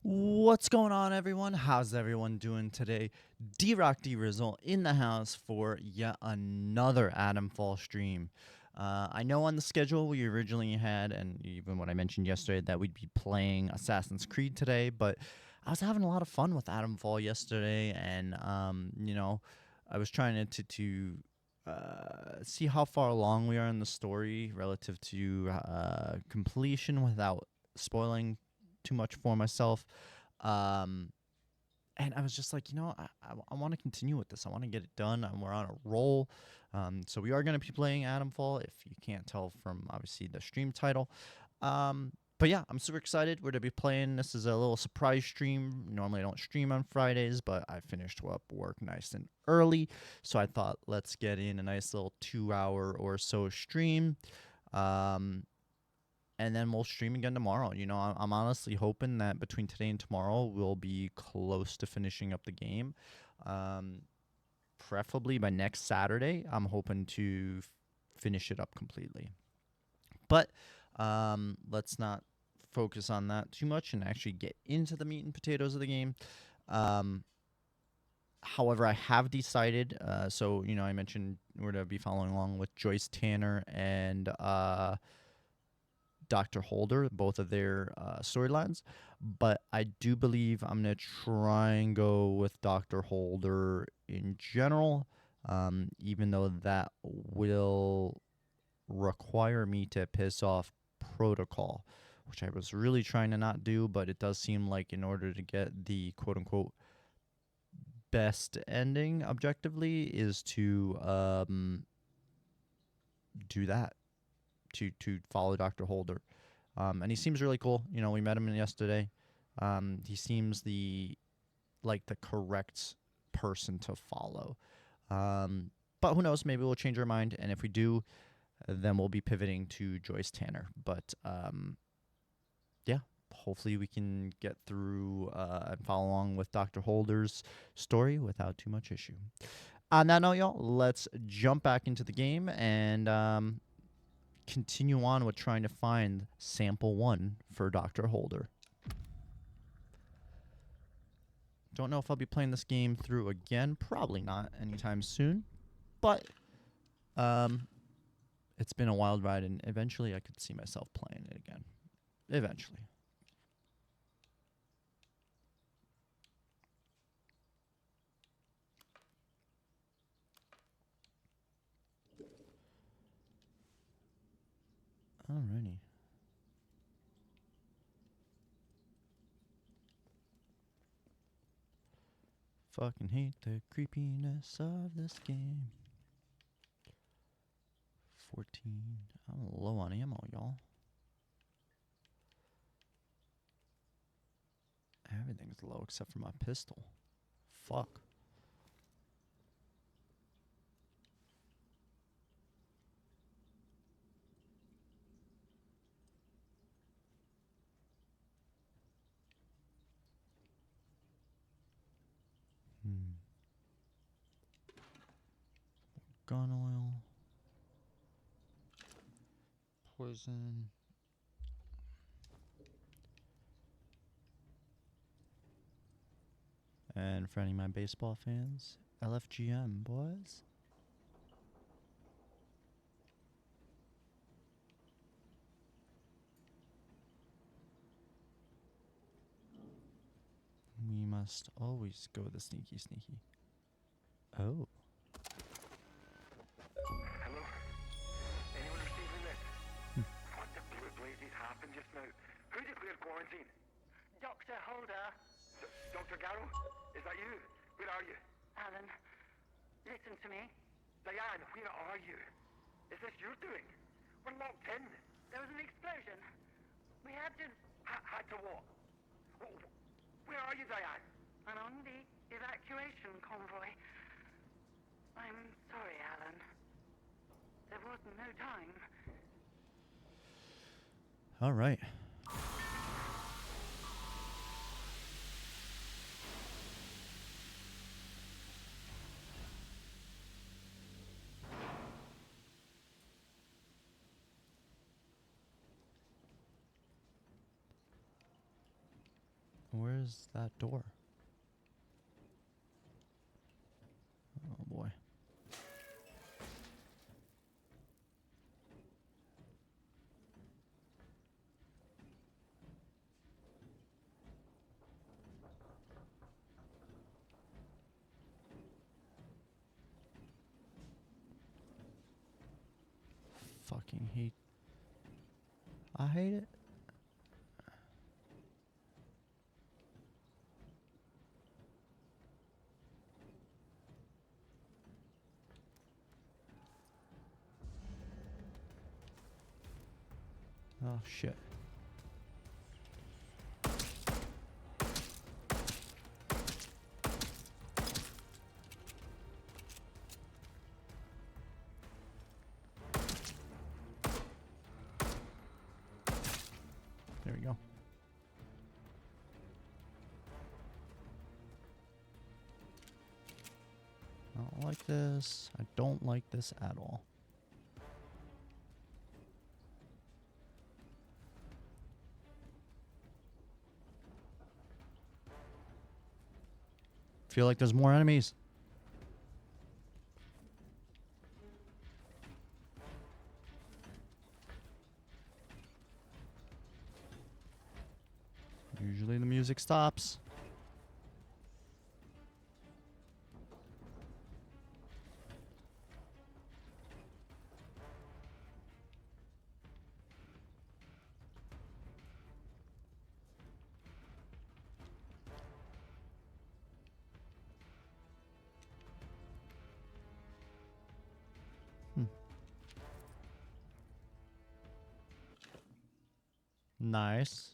What's going on, everyone? How's everyone doing today? DRockDrizzle in the house for yet another Atomfall stream. I know on the schedule we originally had, and even what I mentioned yesterday, that we'd be playing Assassin's Creed today, but I was having a lot of fun with Atomfall yesterday, and I was trying to see how far along we are in the story relative to completion without spoiling too much for myself. Um, and I was just like, I want to continue with this. I want to get it done. And we're on a roll. So we are going to be playing Atomfall, if you can't tell from obviously the stream title. But yeah, I'm super excited. We're going to be playing. This is a little surprise stream. Normally I don't stream on Fridays, but I finished up work nice and early. So I thought, let's get in a nice little 2 hour or so stream. And then we'll stream again tomorrow. I'm honestly hoping that between today and tomorrow we'll be close to finishing up the game. Preferably by next Saturday, I'm hoping to finish it up completely. But let's not focus on that too much and actually get into the meat and potatoes of the game. However, I have decided, I mentioned we're going to be following along with Joyce Tanner and Dr. Holder, both of their storylines, but I do believe I'm going to try and go with Dr. Holder in general, even though that will require me to piss off Protocol, which I was really trying to not do, but it does seem like in order to get the quote-unquote best ending objectively is to do that, to follow Dr. Holder. And he seems really cool. We met him yesterday. He seems the correct person to follow. But who knows? Maybe we'll change our mind. And if we do, then we'll be pivoting to Joyce Tanner. But yeah, hopefully we can get through and follow along with Dr. Holder's story without too much issue. On that note, y'all, let's jump back into the game and continue on with trying to find sample 1 for Dr. Holder. Don't know if I'll be playing this game through again. Probably not anytime soon. But it's been a wild ride, and eventually I could see myself playing it again. Eventually. Alrighty. Fucking hate the creepiness of this game. 14. I'm low on ammo, y'all. Everything's low except for my pistol. Fuck. Gun oil. Poison. And for any of my baseball fans, LFGM, boys. We must always go the sneaky sneaky. Oh. Hello? Anyone receiving this? What the blue blazes happened just now? Who declared quarantine? Dr. Holder. Dr. Garrow? Is that you? Where are you? Alan, listen to me. Diane, where are you? Is this your doing? We're locked in. There was an explosion. We had to... Had to what? Where are you, Diane? I'm on the evacuation convoy. I'm sorry, Alan. There was no time. All right. Where's that door? Oh boy. Fucking hate. I hate it. Oh shit. There we go. I don't like this. I don't like this at all. Feel like there's more enemies. Usually the music stops. Nice.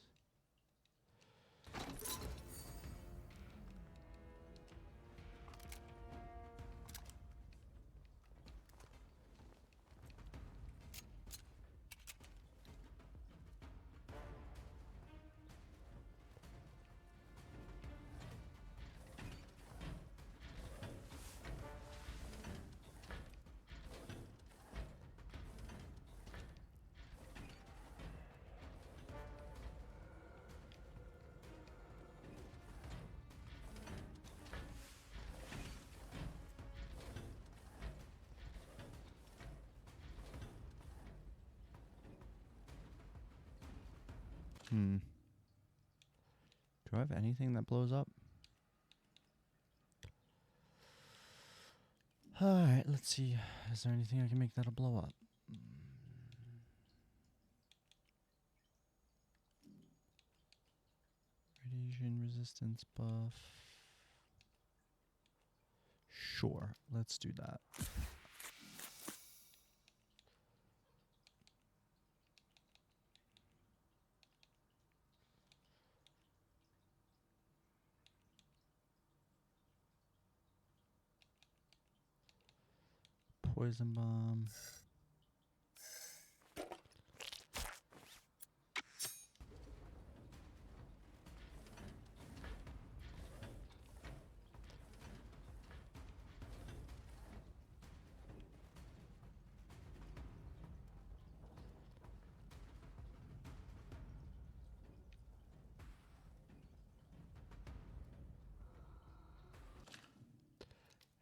Do I have anything that blows up? Alright, let's see. Is there anything I can make that'll blow up? Radiation resistance buff. Sure, let's do that. Poison bomb.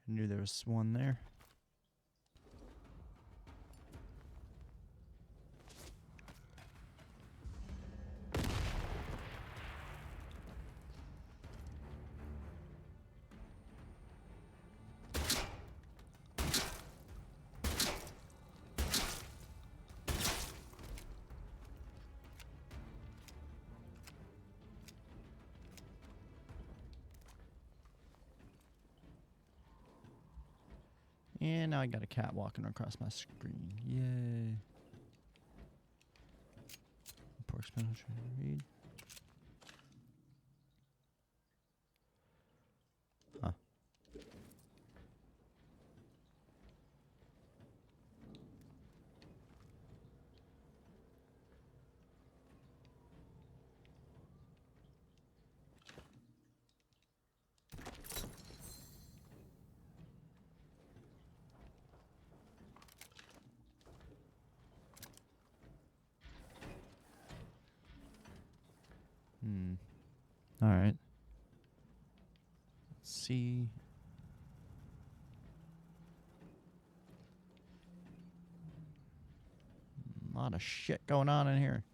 I knew there was one there. And now I got a cat walking across my screen. Yay. Pork spinach read. Huh. All right. Let's see. A lot of shit going on in here.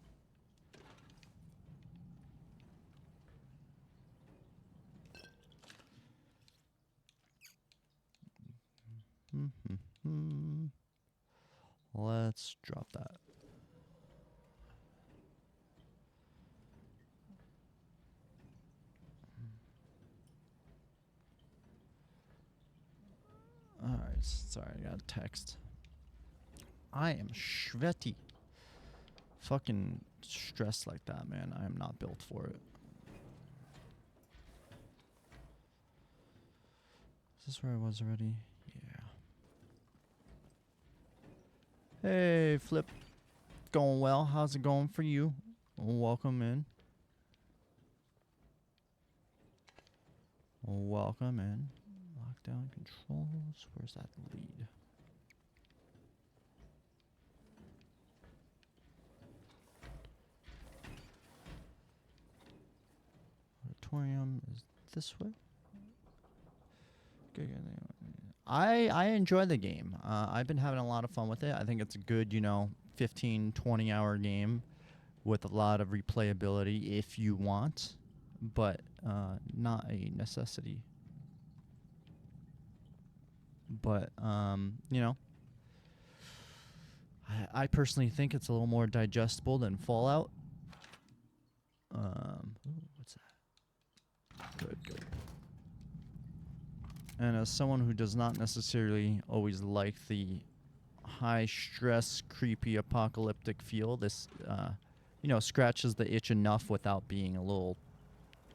Let's drop that. All right, sorry, I got a text. I am sweaty. Fucking stressed like that, man. I am not built for it. Is this where I was already? Yeah. Hey, Flip. Going well. How's it going for you? Welcome in. Welcome in. Lockdown controls. Where's that lead? Auditorium is this way. Good. I enjoy the game. I've been having a lot of fun with it. I think it's a good, 15, 20-hour game with a lot of replayability if you want, but not a necessity. But, I personally think it's a little more digestible than Fallout. Ooh, what's that? Good. And as someone who does not necessarily always like the high stress, creepy, apocalyptic feel, this, scratches the itch enough without being a little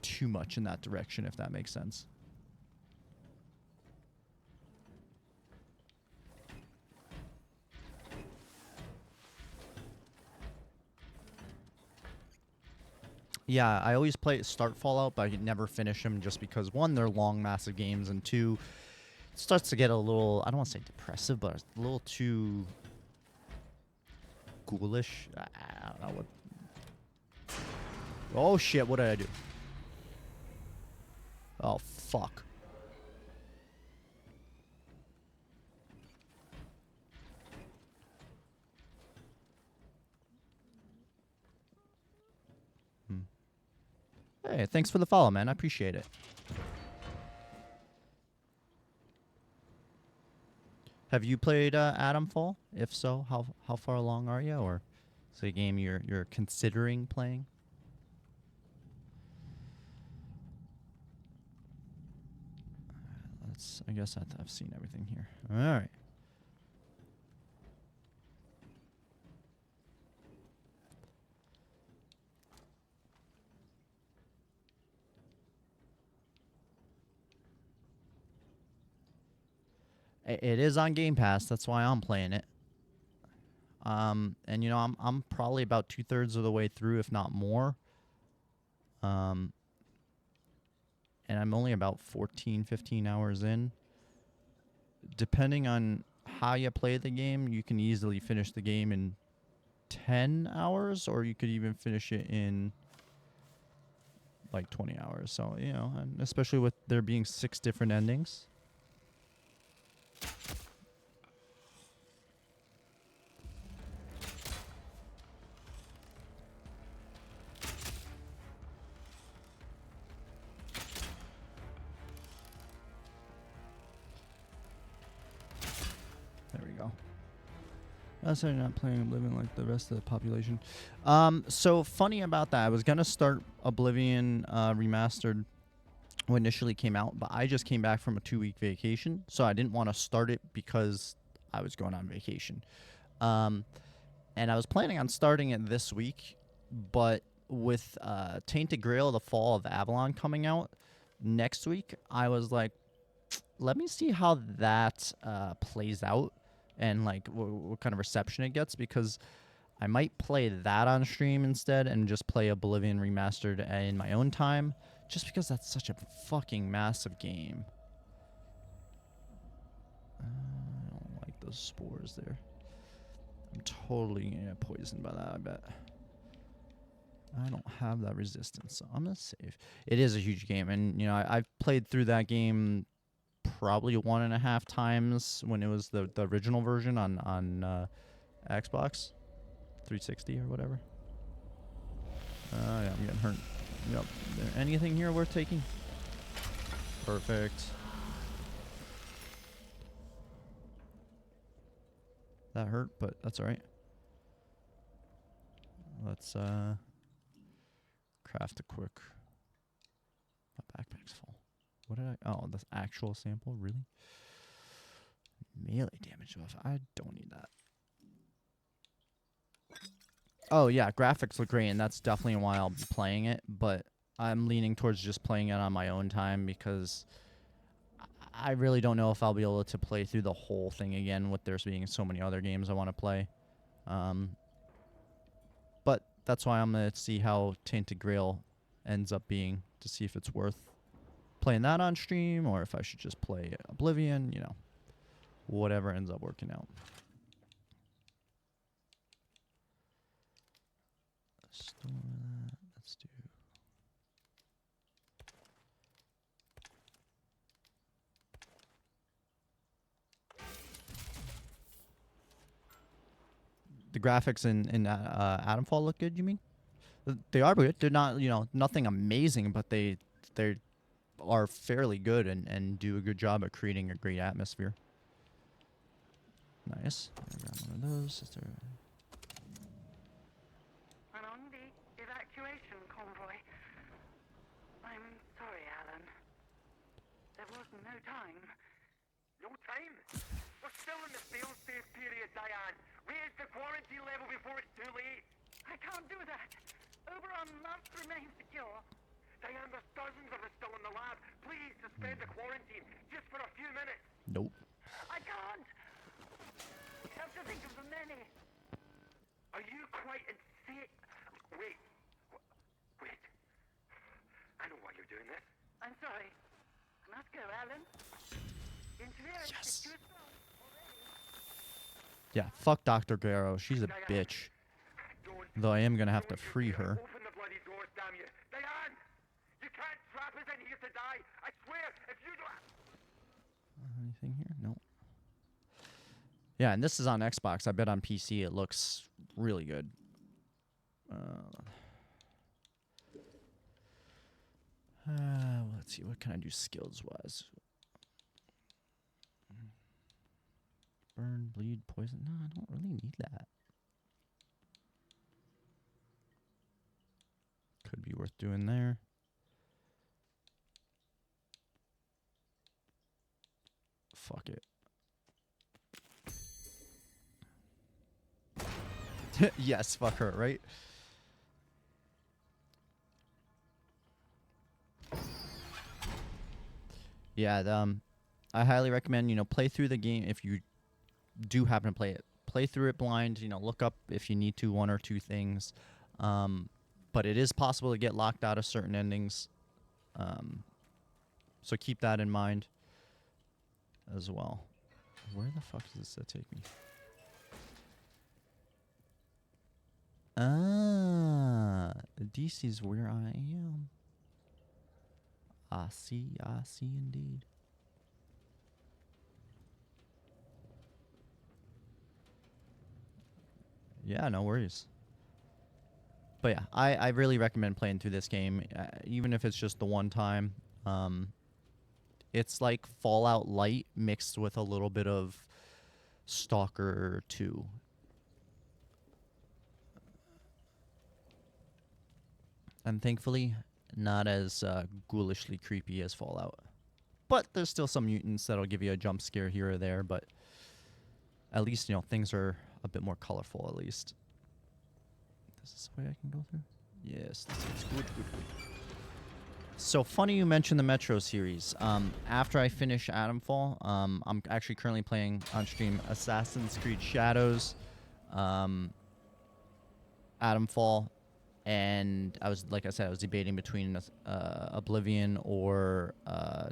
too much in that direction, if that makes sense. Yeah, I always start Fallout, but I never finish them just because, one, they're long, massive games, and two, it starts to get a little, I don't want to say depressive, but a little too ghoulish. I don't know what. Oh shit, what did I do? Oh fuck. Hey, thanks for the follow, man. I appreciate it. Have you played Atomfall? If so, how far along are you? Or is it a game you're considering playing? I guess I've seen everything here. All right. It is on Game Pass. That's why I'm playing it. And I'm probably about 2/3 of the way through, if not more. And I'm only about 14, 15 hours in. Depending on how you play the game, you can easily finish the game in 10 hours, or you could even finish it in like 20 hours. So, and especially with there being 6 different endings. There we go. So you're not playing Oblivion like the rest of the population. So funny about that, I was gonna start Oblivion Remastered when it initially came out, but I just came back from a 2-week vacation, so I didn't want to start it because I was going on vacation. And I was planning on starting it this week, but with Tainted Grail: The Fall of Avalon coming out next week, I was like, let me see how that plays out and like what kind of reception it gets, because I might play that on stream instead and just play Oblivion Remastered in my own time, just because that's such a fucking massive game. I don't like those spores there. I'm totally gonna get poisoned by that, I bet. I don't have that resistance, so I'm gonna save. It is a huge game, and you know I've played through that game probably 1.5 times when it was the original version on Xbox 360 or whatever. Yeah, I'm getting hurt. Yep. There anything here worth taking? Perfect. That hurt, but that's alright. Let's craft a quick. My backpack's full. What did I? Oh, the actual sample, really? Melee damage buff. I don't need that. Oh yeah, graphics look great, and that's definitely why I'll be playing it. But I'm leaning towards just playing it on my own time because I really don't know if I'll be able to play through the whole thing again with there being so many other games I want to play. But that's why I'm gonna see how Tainted Grail ends up being to see if it's worth playing that on stream or if I should just play Oblivion. You know, whatever ends up working out. Store that. Let's do. The graphics in Atomfall look good. You mean? They are good. They're not, you know, nothing amazing, but they are fairly good and do a good job at creating a great atmosphere. Nice. I'll grab one of those. Is there? And on the evacuation convoy. I'm sorry, Alan. There was no time. No time? We're still in the fail-safe period, Diane. Raise the quarantine level before it's too late. I can't do that. Oberon must remain secure. Diane, there's dozens of us still in the lab. Please suspend the quarantine just for a few minutes. Nope. I can't. You have to think of the many. Are you quite insane? Wait. Wait. I know why you're doing this. I'm sorry. I must go, Alan. Interference is too strong already. Yeah, fuck Dr. Garrow. She's a Diane, bitch. Don't. Though I am gonna have to Don't you free dare her. Open the bloody doors, damn you. Diane! You can't trap us in here to die. I swear, if you don't... Anything here? No. Yeah, and this is on Xbox. I bet on PC it looks really good. Let's see. What can I do skills-wise? Burn, bleed, poison. No, I don't really need that. Could be worth doing there. Fuck it. Yes, fuck her, right? Yeah, I highly recommend, you know, play through the game if you do happen to play it. Play through it blind, you know, look up if you need to 1 or 2 things. But it is possible to get locked out of certain endings. So keep that in mind as well. Where the fuck does this take me? Ah, DC's where I am. I see indeed. Yeah, no worries. But yeah, I really recommend playing through this game, even if it's just the one time. It's like Fallout Light mixed with a little bit of Stalker 2. And thankfully, not as ghoulishly creepy as Fallout. But there's still some mutants that'll give you a jump scare here or there, but at least, you know, things are a bit more colorful at least. Is this the way I can go through? Yes, this is good. So funny you mentioned the Metro series. After I finish Atomfall, I'm actually currently playing on stream Assassin's Creed Shadows, Atomfall, and I was, like I said, I was debating between Oblivion or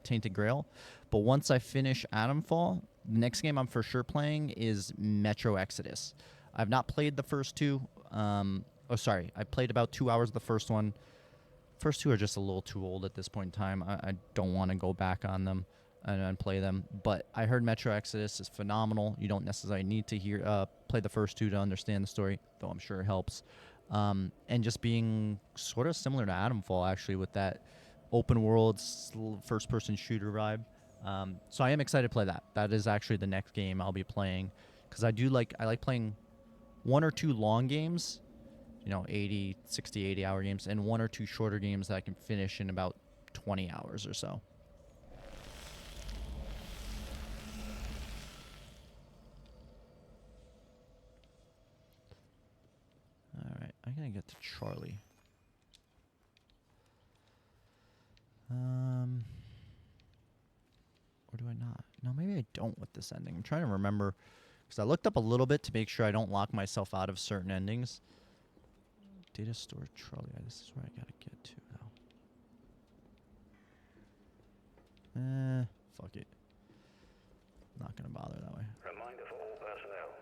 Tainted Grail. But once I finish Atomfall, the next game I'm for sure playing is Metro Exodus. I've not played the first two. Oh, sorry. I played about 2 hours of the first one. First two are just a little too old at this point in time. I don't want to go back on them and play them. But I heard Metro Exodus is phenomenal. You don't necessarily need to play the first two to understand the story, though I'm sure it helps. And just being sort of similar to Atomfall, actually, with that open world first-person shooter vibe. So I am excited to play that. That is actually the next game I'll be playing, because I like playing 1 or 2 long games, 60, 80 hour games, and 1 or 2 shorter games that I can finish in about 20 hours or so. All right, I gotta get to Charlie. Or do I not? No, maybe I don't with this ending. I'm trying to remember, because I looked up a little bit to make sure I don't lock myself out of certain endings. Data store Charlie. This is where I gotta get to now. Fuck it. Not gonna bother that way. Reminder for all personnel.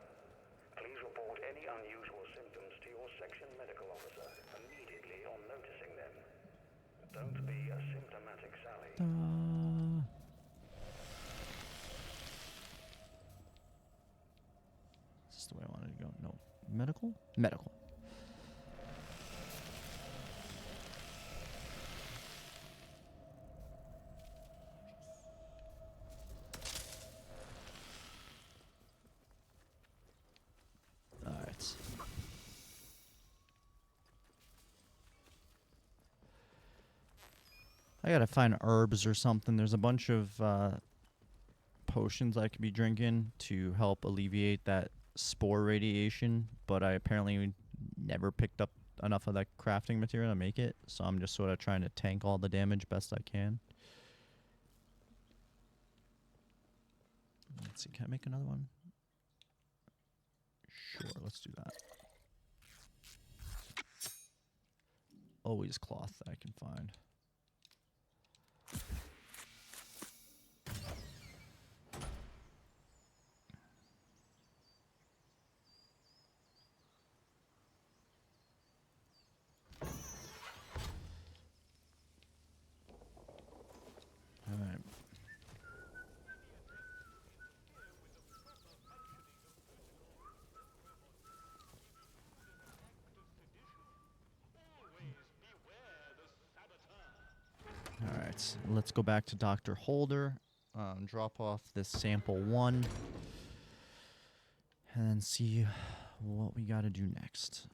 Please report any unusual symptoms to your section medical officer immediately on noticing them. Don't be a symptomatic Sally. Is this the way I wanted to go? No. Medical? Medical. Alright. I gotta find herbs or something. There's a bunch of potions I could be drinking to help alleviate that spore radiation, but I apparently never picked up enough of that crafting material to make it, so I'm just sort of trying to tank all the damage best I can. Let's see, can I make another one? Sure, let's do that. Always cloth that I can find. Alright. Alright, let's go back to Dr. Holder, drop off this sample 1, and then see what we gotta do next.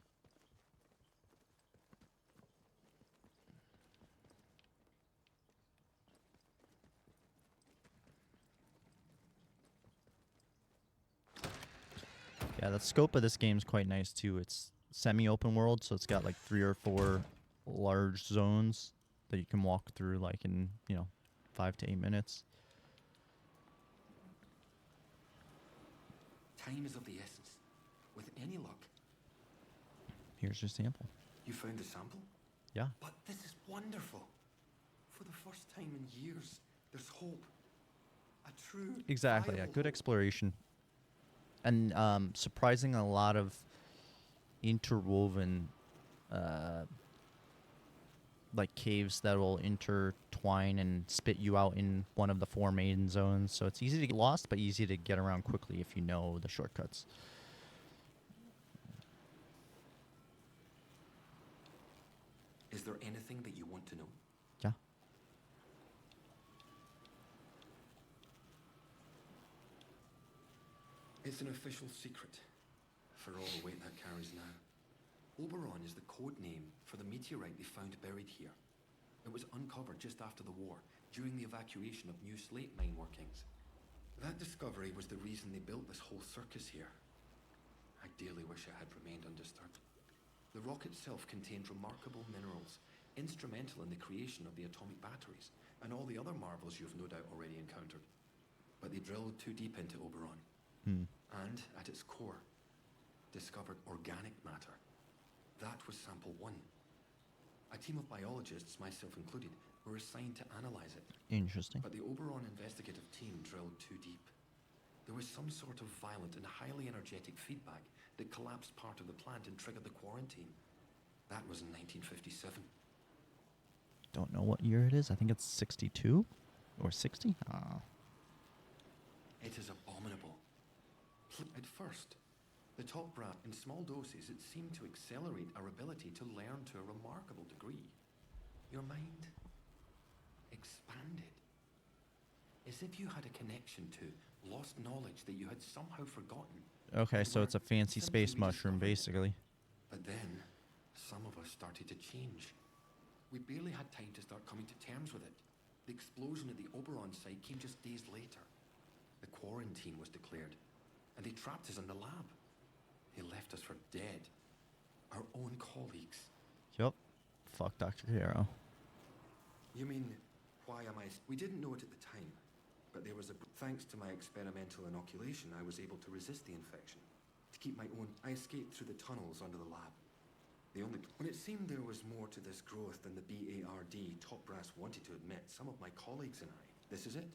Yeah, the scope of this game is quite nice too. It's semi-open world, so it's got like 3 or 4 large zones that you can walk through like in, 5 to 8 minutes. Time is of the essence. With any luck. Here's your sample. You found the sample? Yeah. But this is wonderful. For the first time in years, there's hope. A true Exactly, yeah. viable Good hope. exploration. And surprising a lot of interwoven like caves that will intertwine and spit you out in one of the 4 main zones. So it's easy to get lost, but easy to get around quickly if you know the shortcuts. Is there anything that you want to know? Yeah. It's an official secret. For all the weight that carries now. Oberon is the code name for the meteorite they found buried here. It was uncovered just after the war, during the evacuation of new slate mine workings. That discovery was the reason they built this whole circus here. I dearly wish it had remained undisturbed. The rock itself contained remarkable minerals, instrumental in the creation of the atomic batteries, and all the other marvels you've no doubt already encountered. But they drilled too deep into Oberon. And, at its core, discovered organic matter. That was sample 1. A team of biologists, myself included, were assigned to analyze it. Interesting. But the Oberon investigative team drilled too deep. There was some sort of violent and highly energetic feedback that collapsed part of the plant and triggered the quarantine. That was in 1957. Don't know what year it is. I think it's 62 or 60. Oh. It is abominable. At first, the top brass, in small doses, it seemed to accelerate our ability to learn to a remarkable degree. Your mind expanded. As if you had a connection to lost knowledge that you had somehow forgotten. Okay, and so it's a were fancy simply space mushroom, rediscovered. basically. But then, some of us started to change. We barely had time to start coming to terms with it. The explosion at the Oberon site came just days later. The quarantine was declared, and they trapped us in the lab. They left us for dead. Our own colleagues. Yup. Fuck Dr. Hero. You mean, why am I... We didn't know it at the time, but there was a... Thanks to my experimental inoculation, I was able to resist the infection. To keep my own... I escaped through the tunnels under the lab. When it seemed there was more to this growth than the BARD top brass wanted to admit, some of my colleagues and I... This is it.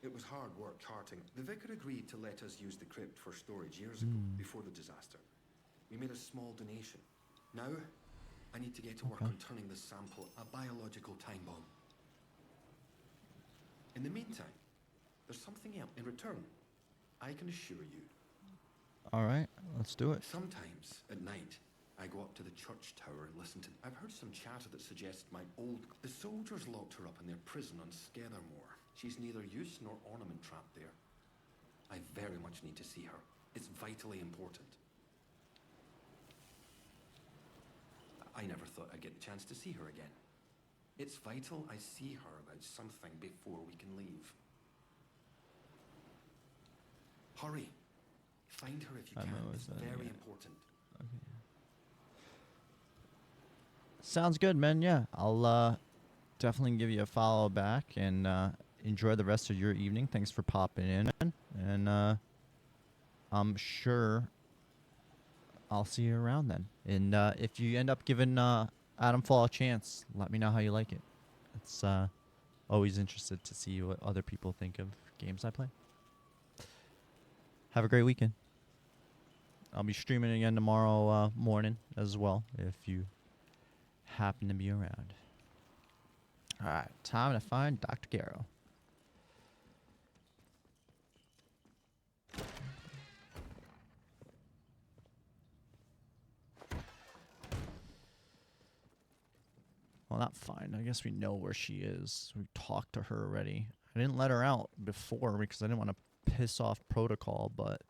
It was hard work charting. The vicar agreed to let us use the crypt for storage years ago, before the disaster. We made a small donation. Now, I need to get to work on turning this sample a biological time bomb. In the meantime, there's something else in return. I can assure you. Alright, let's do it. Sometimes, at night, I go up to the church tower and listen to... I've heard some chatter that suggests my old... The soldiers locked her up in their prison on Scathermore. She's neither use nor ornament trapped there. I very much need to see her. It's vitally important. I never thought I'd get the chance to see her again. It's vital I see her about something before we can leave. Hurry. Find her if you can. It's very important. Okay. Sounds good, man. Yeah, I'll definitely give you a follow back and enjoy the rest of your evening. Thanks for popping in, and I'm sure I'll see you around then. And if you end up giving Atomfall a chance, let me know how you like it. It's always interested to see what other people think of games I play. Have a great weekend. I'll be streaming again tomorrow morning as well if you happen to be around. Alright, time to find Dr. Garrow. Well, not fine. I guess we know where she is. We talked to her already. I didn't let her out before because I didn't want to piss off protocol, but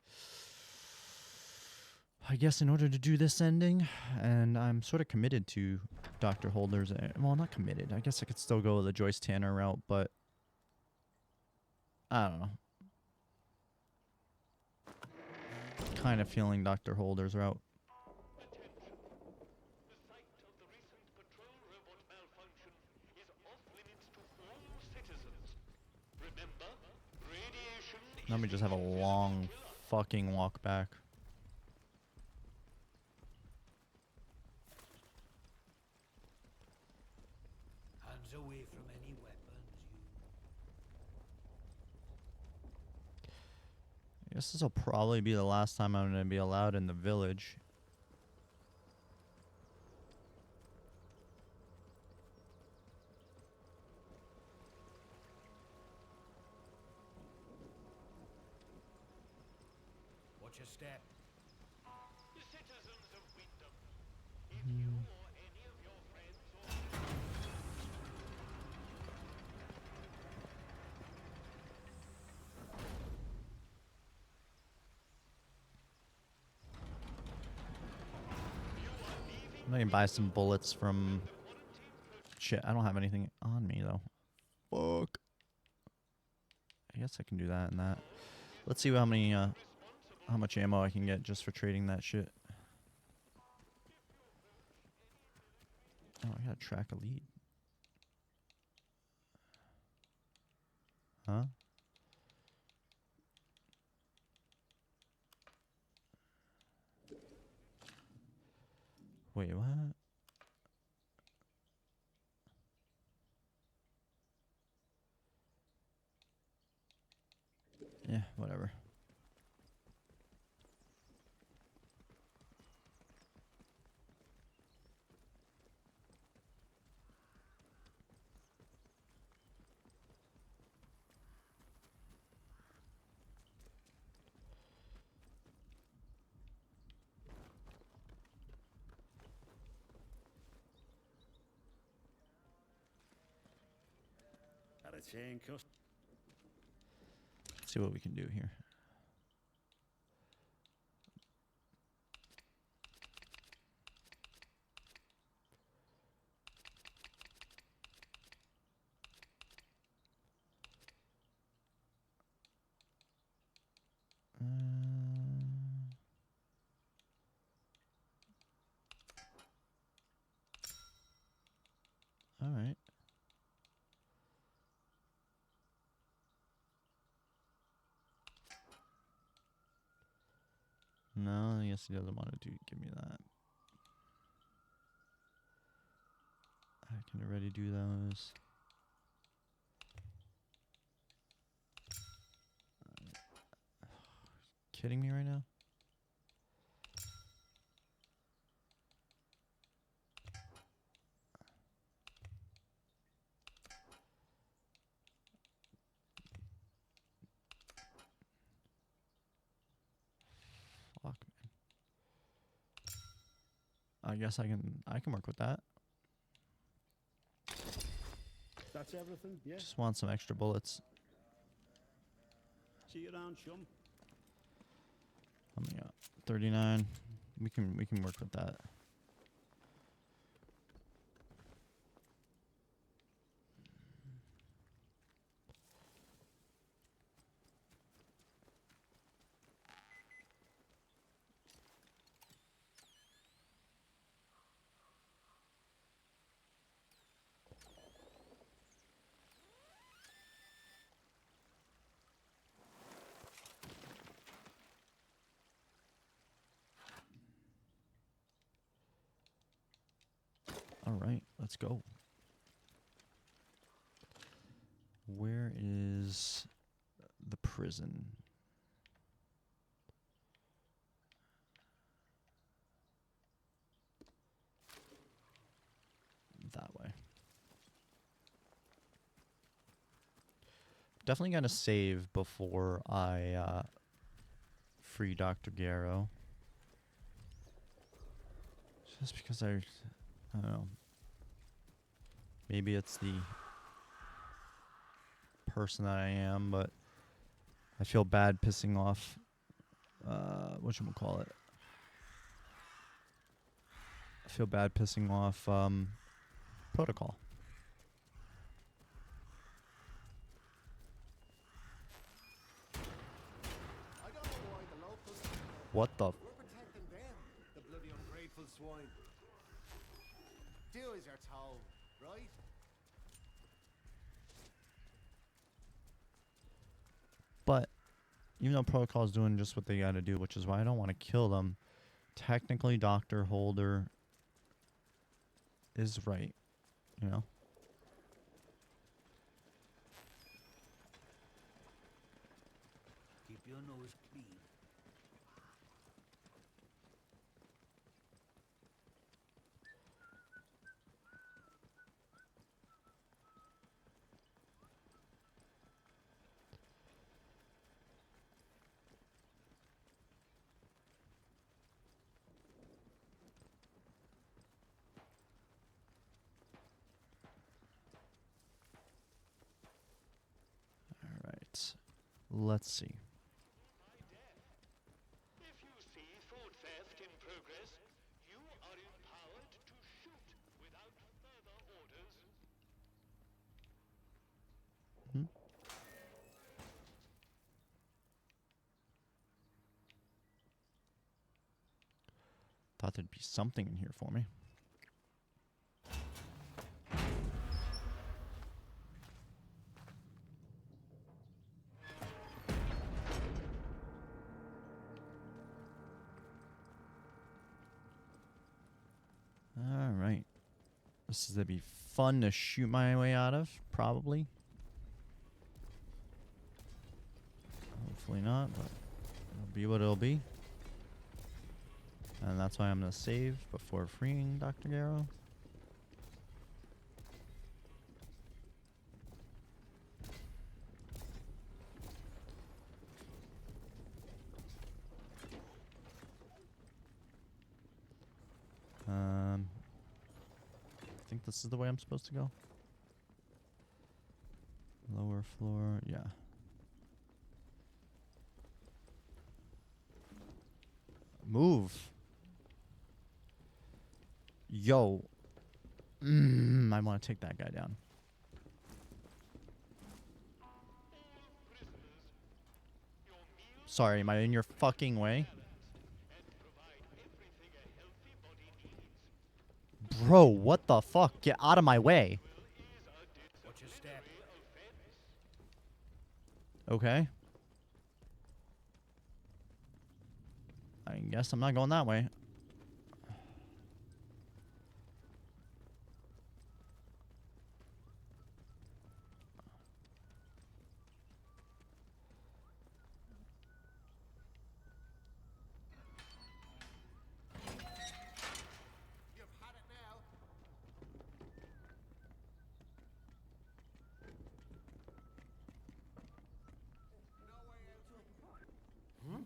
I guess in order to do this ending, and I'm sort of committed to Dr. Holder's... Well, not committed. I guess I could still go the Joyce Tanner route, but I don't know. Kind of feeling Dr. Holder's route. Let me just have a long fucking walk back. Hands away from any weapons, you. I guess this will probably be the last time I'm going to be allowed in the village. Watch your step. The citizens of Wyndham, if you or any of your friends or... I'm going to buy some bullets from... Shit, I don't have anything on me, though. Fuck. I guess I can do that and that. Let's see how many, how much ammo I can get just for trading that shit. Oh, I gotta track a lead. Huh? Wait, what? Yeah, whatever. A chain cut. Let's see what we can do here. All right. No, I guess he doesn't want to give me that. I can already do those. Kidding me right now? Fuck, man. I guess I can work with that. That's everything, yeah. Just want some extra bullets. See you around, chum. How many got? 39. We can work with that. All right, let's go. Where is the prison? That way. Definitely gotta save before I free Dr. Garrow. Just because I don't know. Maybe it's the person that I am, but I feel bad pissing off whatchamacallit. I feel bad pissing off Protocol. I don't know why the locals. What the? We're protecting them, the bloody ungrateful swine. Do as you're told, right? But even though Protocol is doing just what they gotta do, which is why I don't want to kill them, technically Dr. Holder is right, you know? Keep your nose clean. Alright. Let's see. If you see food theft in progress, you are empowered to shoot without further orders. Thought there'd be something in here for me. Alright. This is gonna be fun to shoot my way out of, probably. Hopefully not, but it'll be what it'll be. And that's why I'm gonna save before freeing Dr. Garrow. I think this is the way I'm supposed to go. Lower floor, yeah. Move. Yo. I want to take that guy down. Sorry, am I in your fucking way? Bro, what the fuck? Get out of my way. Watch your step. Okay. I guess I'm not going that way. You've had it now. No way out.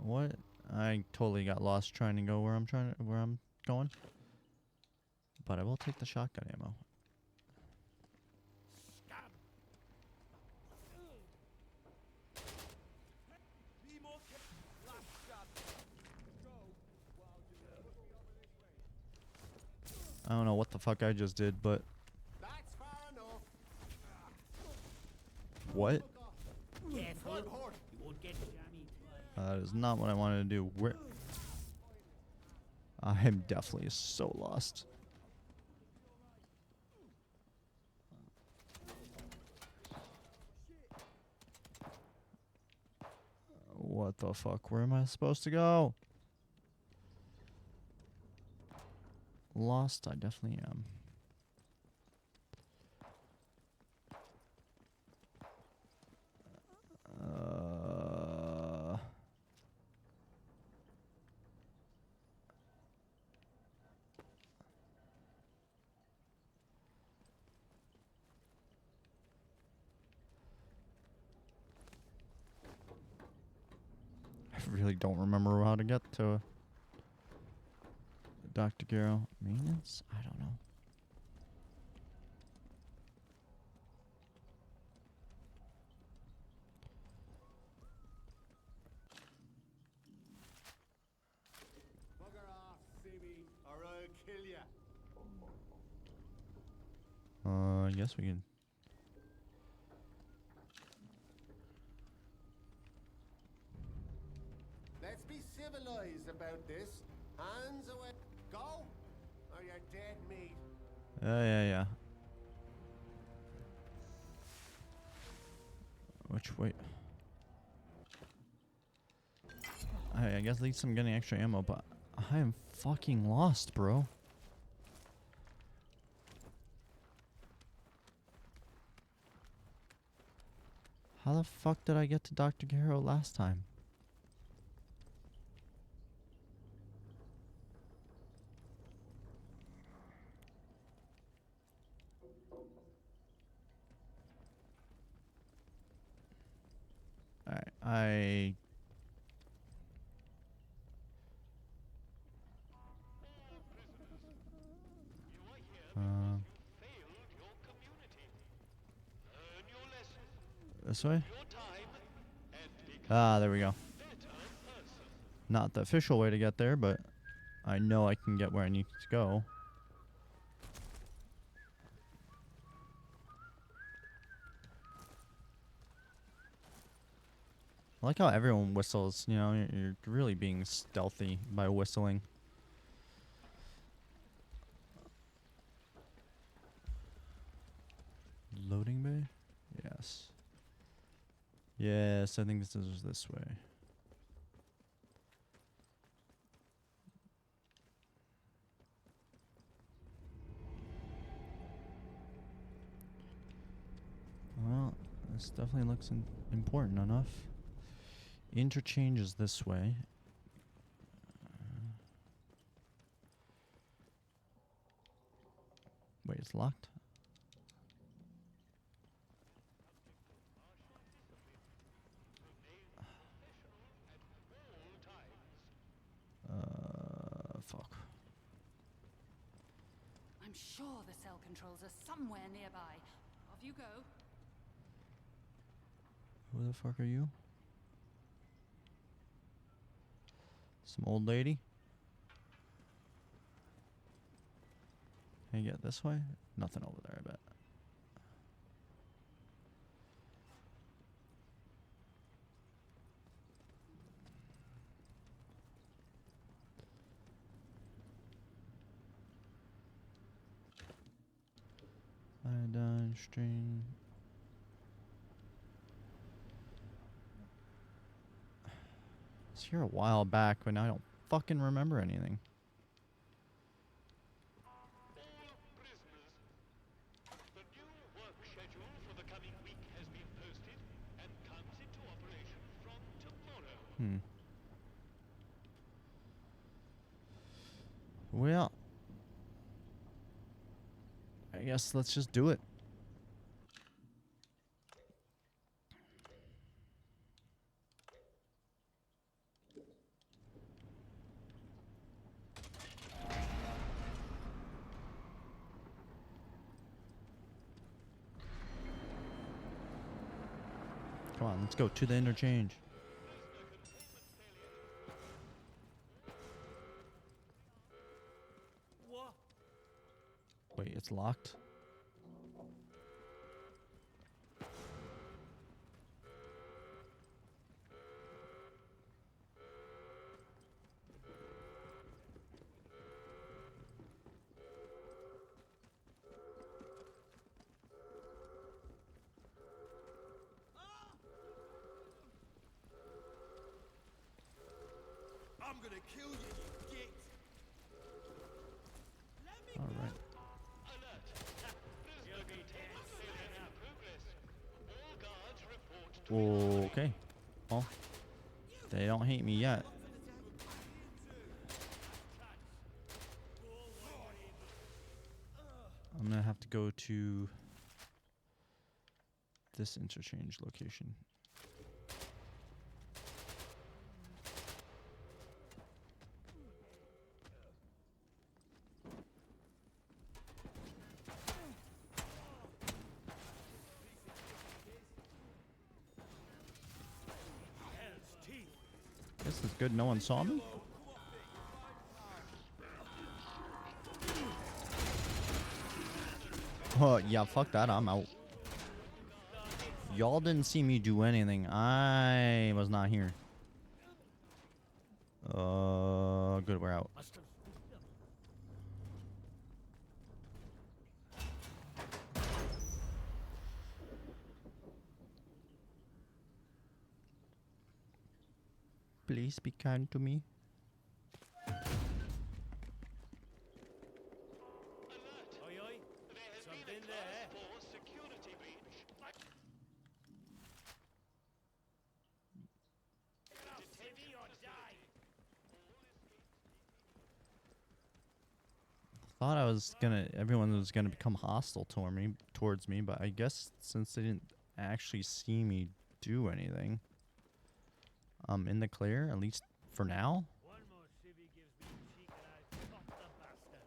What? I totally got lost trying to go where I'm going. But I will take the shotgun ammo. I don't know what the fuck I just did, but That's far enough. what? Careful. You won't get jammy. That is not what I wanted to do. Where? I am definitely so lost. What the fuck? Where am I supposed to go? Lost, I definitely am. I really don't remember how to get to Dr. Garrow. Maintenance? I don't know. Bugger off, Simi, or I'll kill ya. I guess we can. Let's be civilized about this. Hands away. Go, or you're dead meat. Yeah. Which way? I guess at least I'm getting extra ammo, but I am fucking lost, bro. How the fuck did I get to Dr. Garrow last time? Alright, this way? Ah, there we go. Not the official way to get there, but I know I can get where I need to go. I like how everyone whistles, you know, you're really being stealthy by whistling. Loading bay? Yes. Yes, I think this is this way. Well, this definitely looks important enough. Interchange is this way. Wait, it's locked? Fuck. I'm sure the cell controls are somewhere nearby. Off you go. Who the fuck are you? Some old lady? Can I get this way? Nothing over there, I bet. Iodine string. I was here a while back, but now I don't fucking remember anything. All prisoners. The new work schedule for the coming week has been posted and comes into operation from tomorrow. Well, I guess let's just do it. Come on, let's go to the interchange. What? Wait, it's locked? I'm gonna kill you, you git! All right. Alert. Prisoner containment failure in progress. All guards report to Okay. Well, they don't hate me yet. I'm gonna have to go to this interchange location. This is good. No one saw me. Oh, yeah, fuck that. I'm out. Y'all didn't see me do anything. I was not here. Good, we're out. Please be kind to me. alert. Oi, oi. There has been Something a there. class 4 security breach. City or die. Thought I was gonna, everyone was gonna become hostile towards me, but I guess since they didn't actually see me do anything, I'm in the clear, at least for now. One more civvy gives me the cheek and I pop the bastard.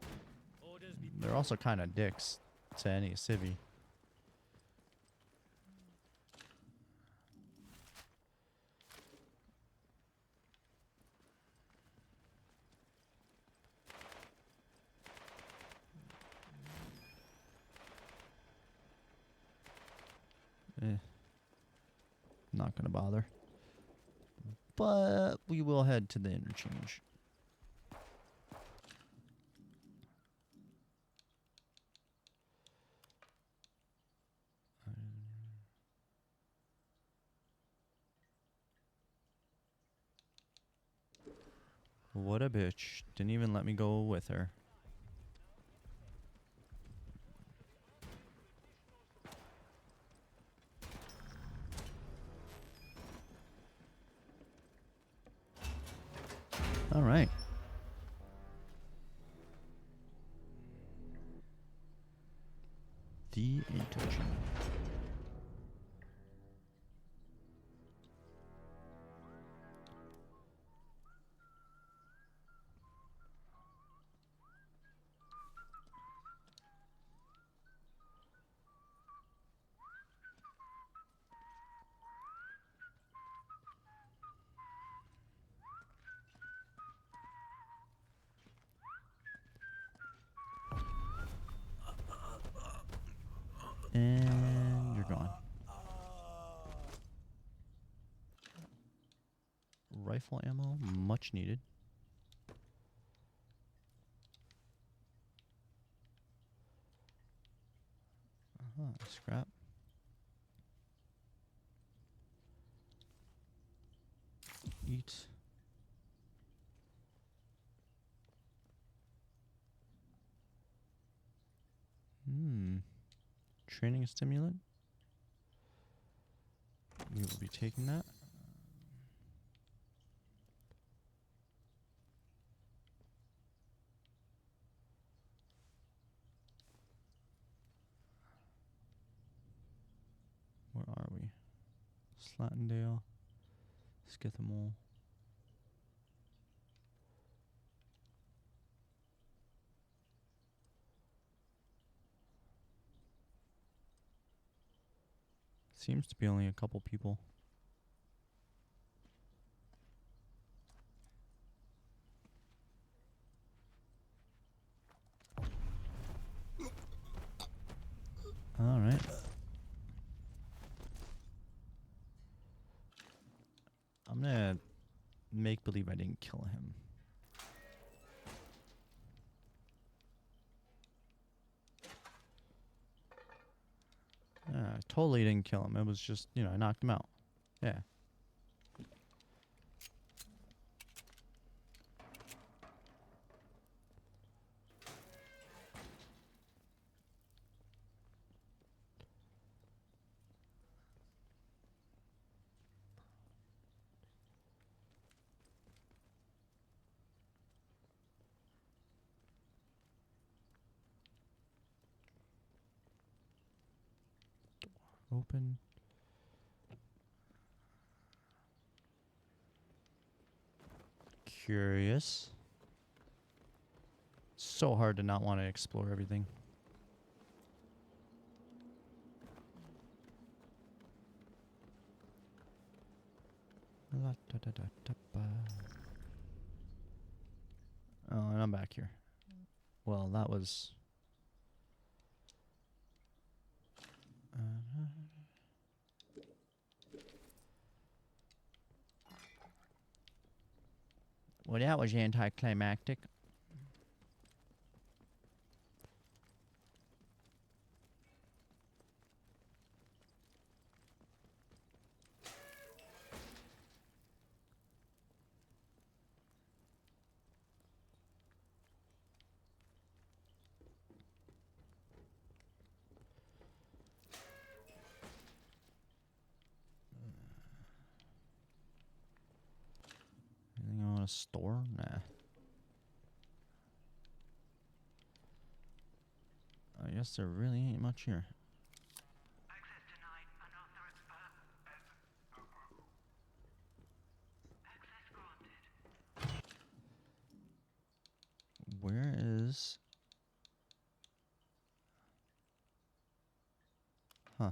Orders be They're also kind of dicks to any civvy. Not gonna bother. But we will head to the interchange. What a bitch. Didn't even let me go with her. All right. The interchange. rifle ammo, much needed. Scrap. Eat. Training stimulant. We will be taking that. Where are we? Slattendale. Skithamole. Seems to be only a couple people. All right. I'm gonna make believe I didn't kill him. I totally didn't kill him. It was just, you know, I knocked him out. Yeah. Open. Curious. So hard to not want to explore everything. Oh, and I'm back here. Well, that was... well, that was anticlimactic. Anything I want to store? Nah. I guess there really ain't much here. Access denied. Unauthorized. Access granted. Where is... Huh.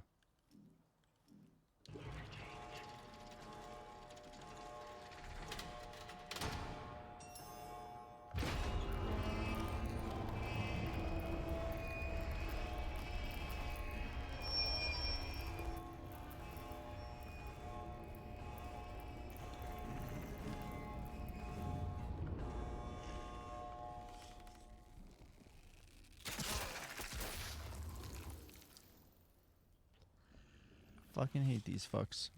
Fucking hate these fucks.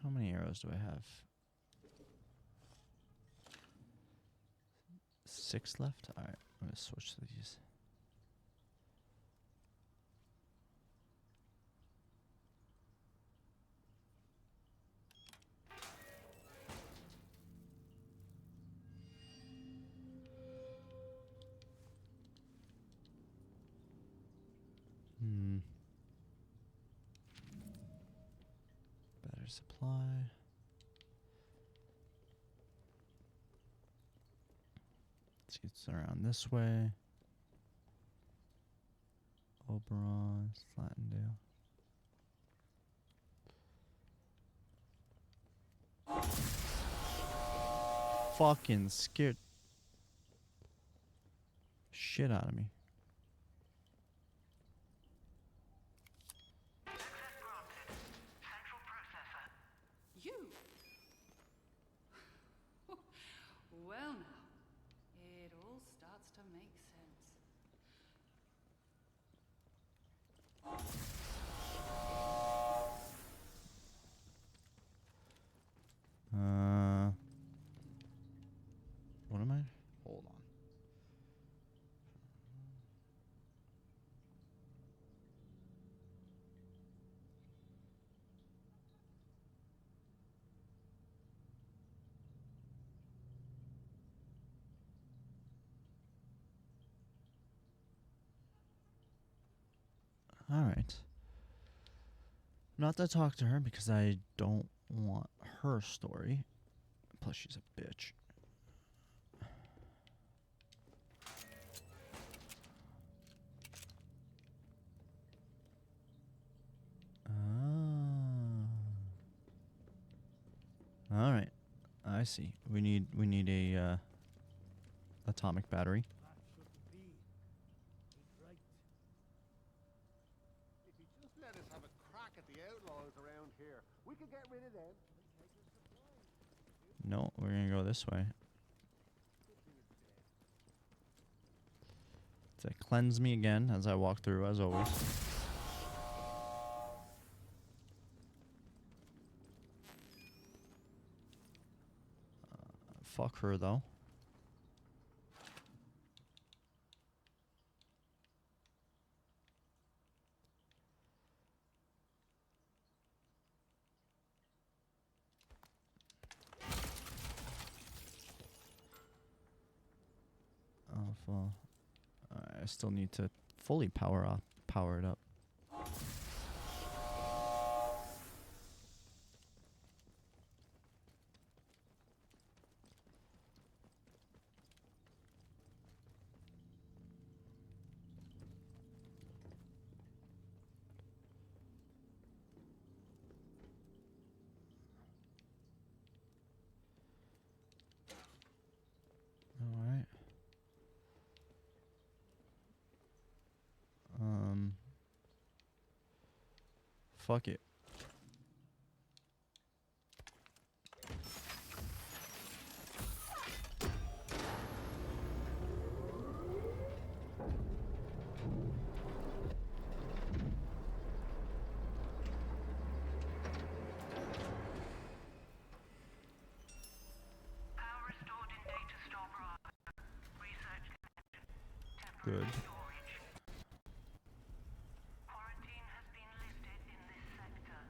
How many arrows do I have? 6 left? Alright, I'm gonna switch to these. Better supply. Let's get around this way. Oberon, Slatendale. Fucking scared shit out of me. You? Well now, it all starts to make sense. What am I? Hold on. All right. Not to talk to her because I don't want her story. Plus, she's a bitch. All right. I see. We need a atomic battery. That shouldn't be. He's right. If you just let us have a crack at the outlaws around here, we could get rid of them. No, we're gonna go this way. To cleanse me again as I walk through, as always. Fuck her though. Oh, full. I still need to fully power it up. All right. Fuck it. Power restored in data store Bravo. Research connection. Good. Storage. Quarantine has been lifted in this sector.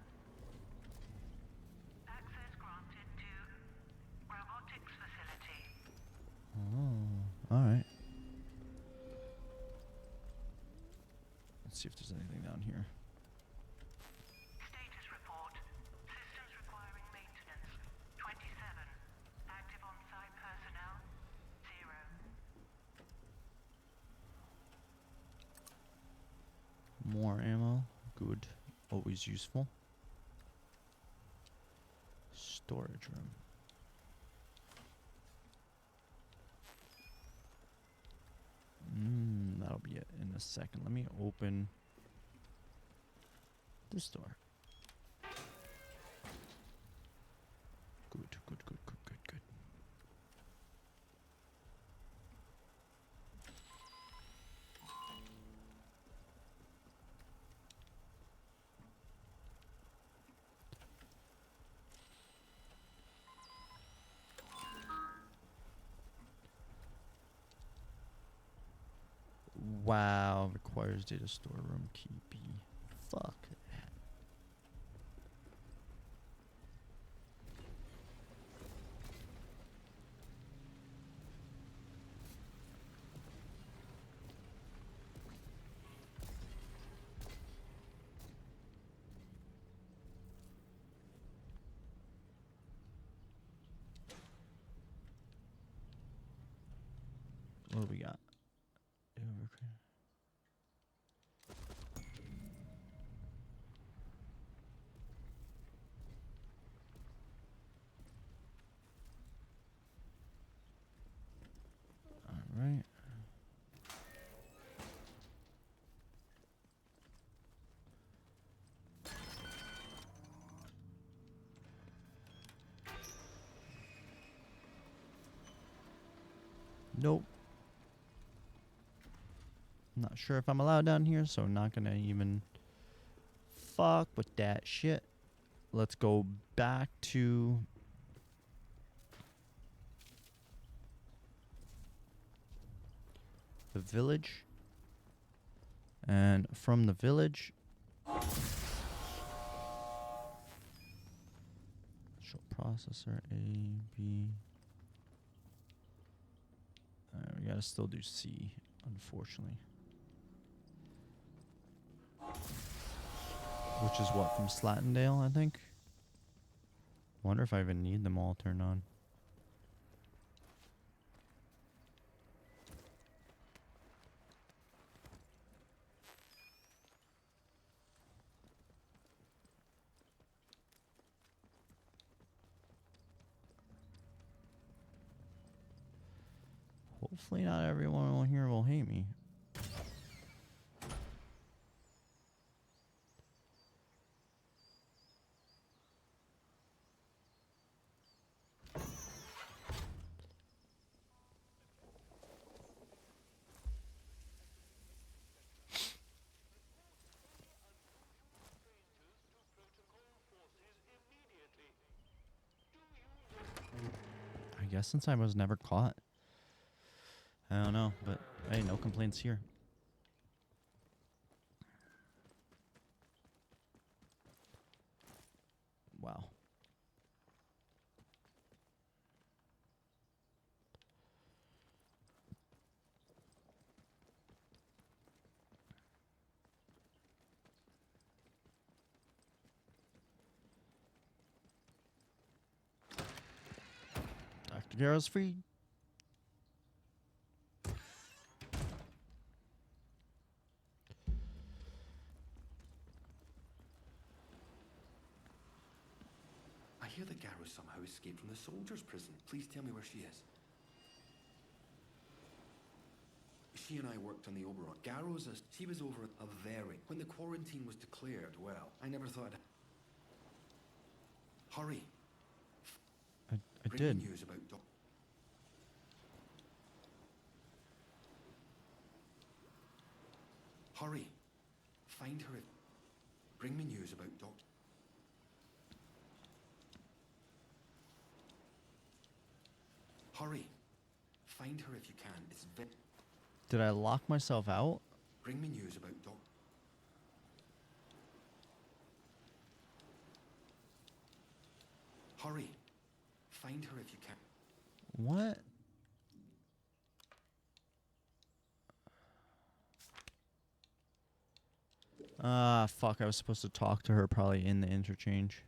Access granted to robotics facility. Oh, all right. Let's see if there's anything down here. Status report. Systems requiring maintenance. 27. Active on-site personnel. 0. More ammo. Good. Always useful. Storage room. That'll be it in a second. Let me open this door. Good, good, good, good, good, good. Wow, requires data storeroom key B. Fuck. What do we got? All right. Nope. Not sure if I'm allowed down here, so I'm not gonna even fuck with that shit. Let's go back to the village. And from the village, show processor A, B. We gotta still do C, unfortunately. Which is what, from Slattendale, I think? Wonder if I even need them all turned on. Hopefully not everyone here will hate me. I guess since I was never caught. I don't know, but hey, no complaints here. Wow. Dr. Garrow's free. I hear that Garrow somehow escaped from the soldiers' prison. Please tell me where she is. She and I worked on the Oberon. She was over a very... When the quarantine was declared, well, I never thought... Hurry. I Bring did. me news about Hurry. Find her. Bring me news about Doctor. Hurry. Find her if you can. It's very... Did I lock myself out? Bring me news about Doctor. Hurry. Find her if you can. What? Ah, fuck. I was supposed to talk to her probably in the interchange.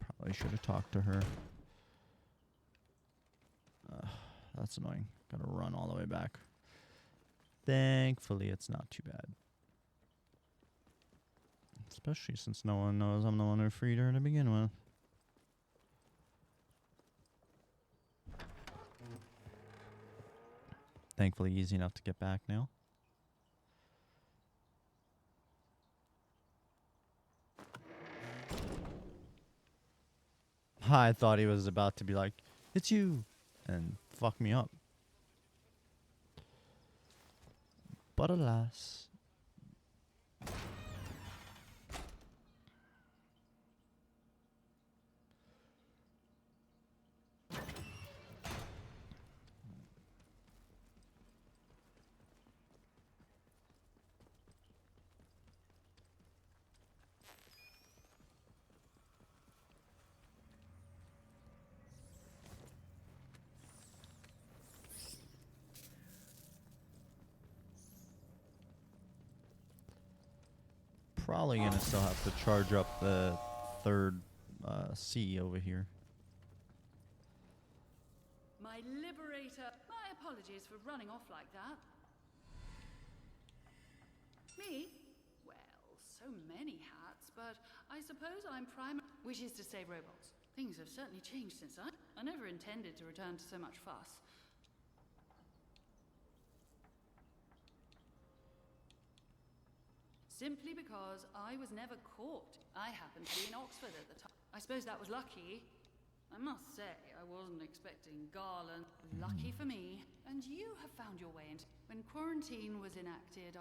Probably should have talked to her. That's annoying. Gotta run all the way back. Thankfully, it's not too bad. Especially since no one knows I'm the one who freed her to begin with. Thankfully, easy enough to get back now. I thought he was about to be like, "It's you," and fuck me up. But alas. Probably gonna still have to charge up the third C over here. liberator. My apologies for running off like that. Me? Well, so many hats, but I suppose I'm which is to say robots. Things have certainly changed since I never intended to return to so much fuss. Simply because I was never caught. I happened to be in Oxford at the time. I suppose that was lucky. I must say, I wasn't expecting Garland. Lucky for me. And you have found your way into... When quarantine was enacted,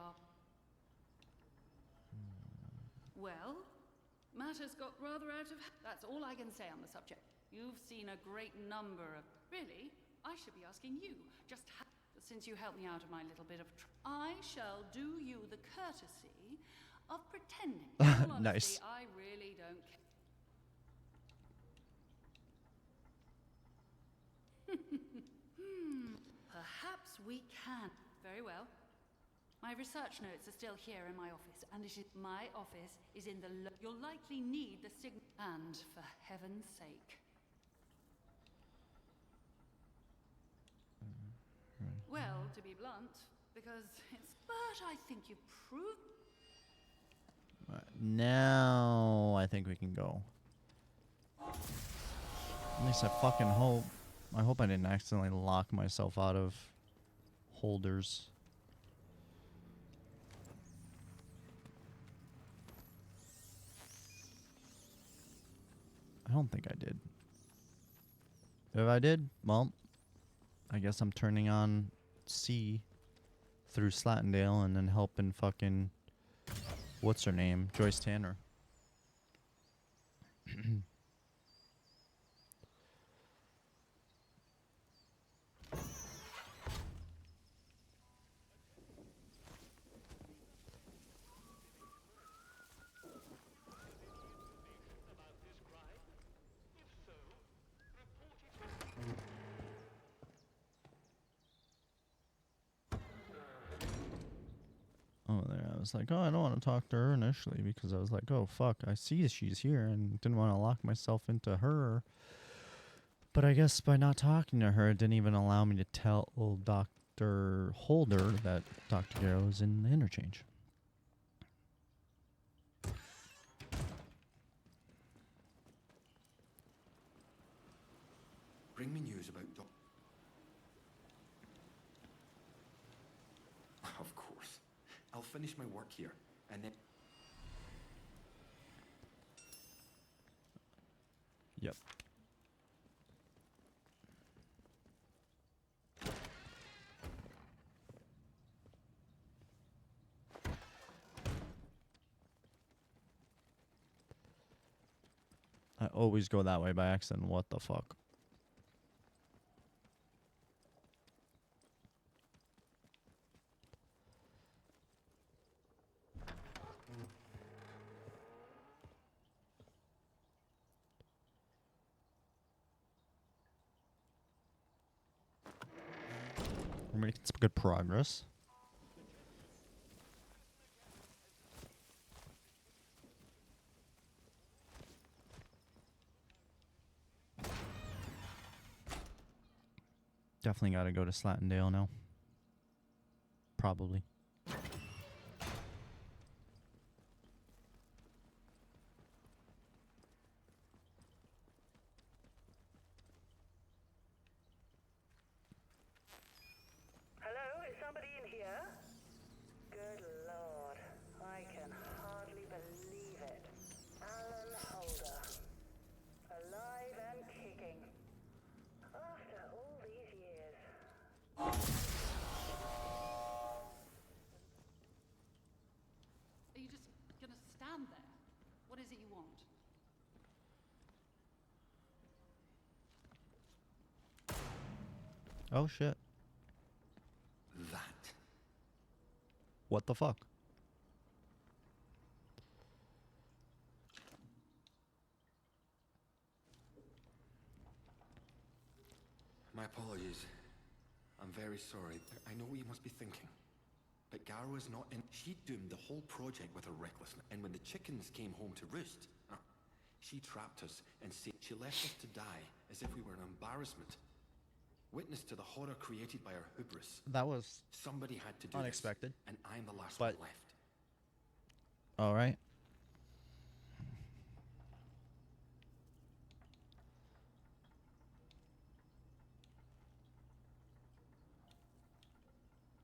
well, matters got rather out of... That's all I can say on the subject. You've seen a great number of... Really? I should be asking you. Just since you helped me out of my little bit of... I shall do you the courtesy of pretending. In all honesty, Nice. I really don't care. Perhaps we can. Very well. My research notes are still here in my office, and my office is in the... You'll likely need the signal. And for heaven's sake. Well, to be blunt, because it's... But I think you proved... Now I think we can go. At least I fucking hope. I hope I didn't accidentally lock myself out of holders. I don't think I did. If I did, well, I guess I'm turning on C through Slattendale and then helping fucking... What's her name? Joyce Tanner. about this crime? If so, report it. Oh, there. I was like, oh, I don't want to talk to her initially because I was like, oh, fuck, I see she's here and didn't want to lock myself into her. But I guess by not talking to her, it didn't even allow me to tell Dr. Holder that Dr. Garrow is in the Interchange. Bring me news about Of course. I'll finish my work here, and then... Yep. I always go that way by accident. What the fuck? We're making some good progress. Definitely got to go to Slattendale now. Probably. Hello, is somebody in here? Good Lord, I can hardly believe it. Alan Holder. Alive and kicking. After all these years. Are you just gonna stand there? What is it you want? Oh shit. That. What the fuck? My apologies. I'm very sorry. I know what you must be thinking. But Garrow is not in... She doomed the whole project with her recklessness. And when the chickens came home to roost, she trapped us and she left us to die as if we were an embarrassment. Witness to the horror created by our hubris. That was Somebody had to do unexpected. this, and I'm the last But- one left. all right.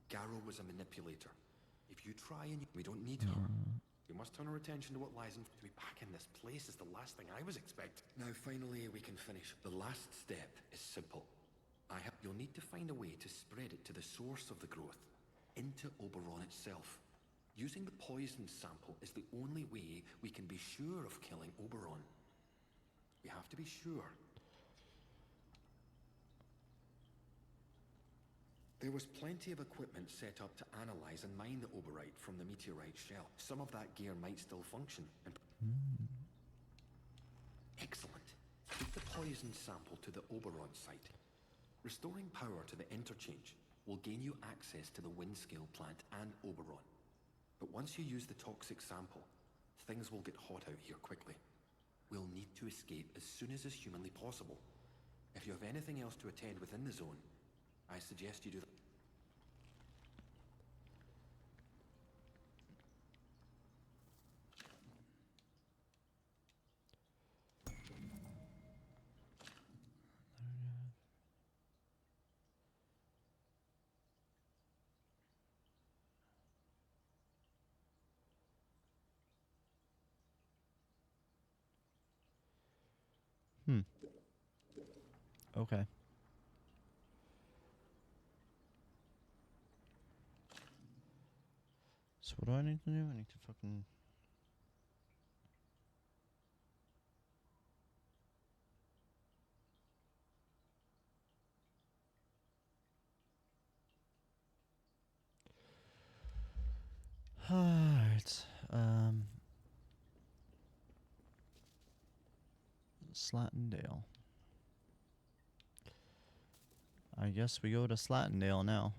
Garrow was a manipulator. If you try and we don't need her. We must turn our attention to what lies in. To be back in this place is the last thing I was expecting. Now, finally, we can finish. The last step is simple. You'll need to find a way to spread it to the source of the growth, into Oberon itself. Using the poison sample is the only way we can be sure of killing Oberon. We have to be sure. There was plenty of equipment set up to analyze and mine the Oberite from the meteorite shell. Some of that gear might still function. And excellent. Take the poison sample to the Oberon site. Restoring power to the Interchange will gain you access to the Windscale plant and Oberon. But once you use the toxic sample, things will get hot out here quickly. We'll need to escape as soon as is humanly possible. If you have anything else to attend within the zone, I suggest you do that. Okay. So what do I need to do? I need to fucking... Alright. Slattendale. I guess we go to Slattendale now.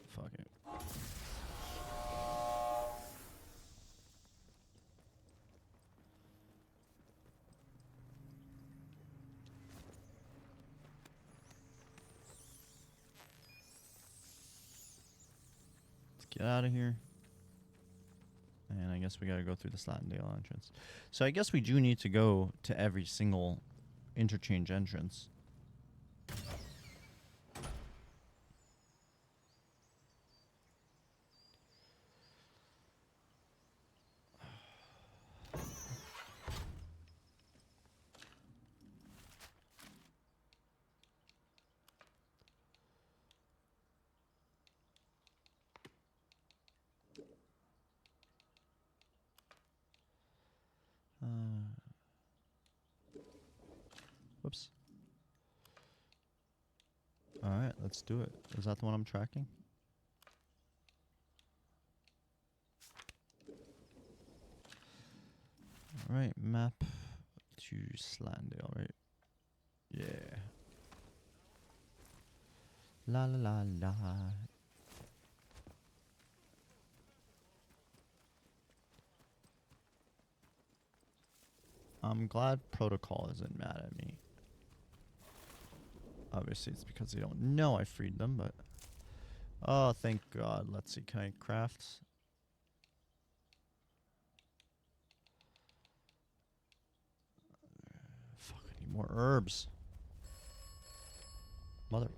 Fuck it. Let's get out of here. And I guess we gotta go through the Slattendale entrance. So I guess we do need to go to every single interchange entrance. Whoops. Alright, let's do it. Is that the one I'm tracking? Alright, map to Slattendale, right? Yeah. La la la la. I'm glad Protocol isn't mad at me. Obviously, it's because they don't know I freed them, but... Oh, thank God. Let's see. Can I craft? Fuck, I need more herbs. Mother...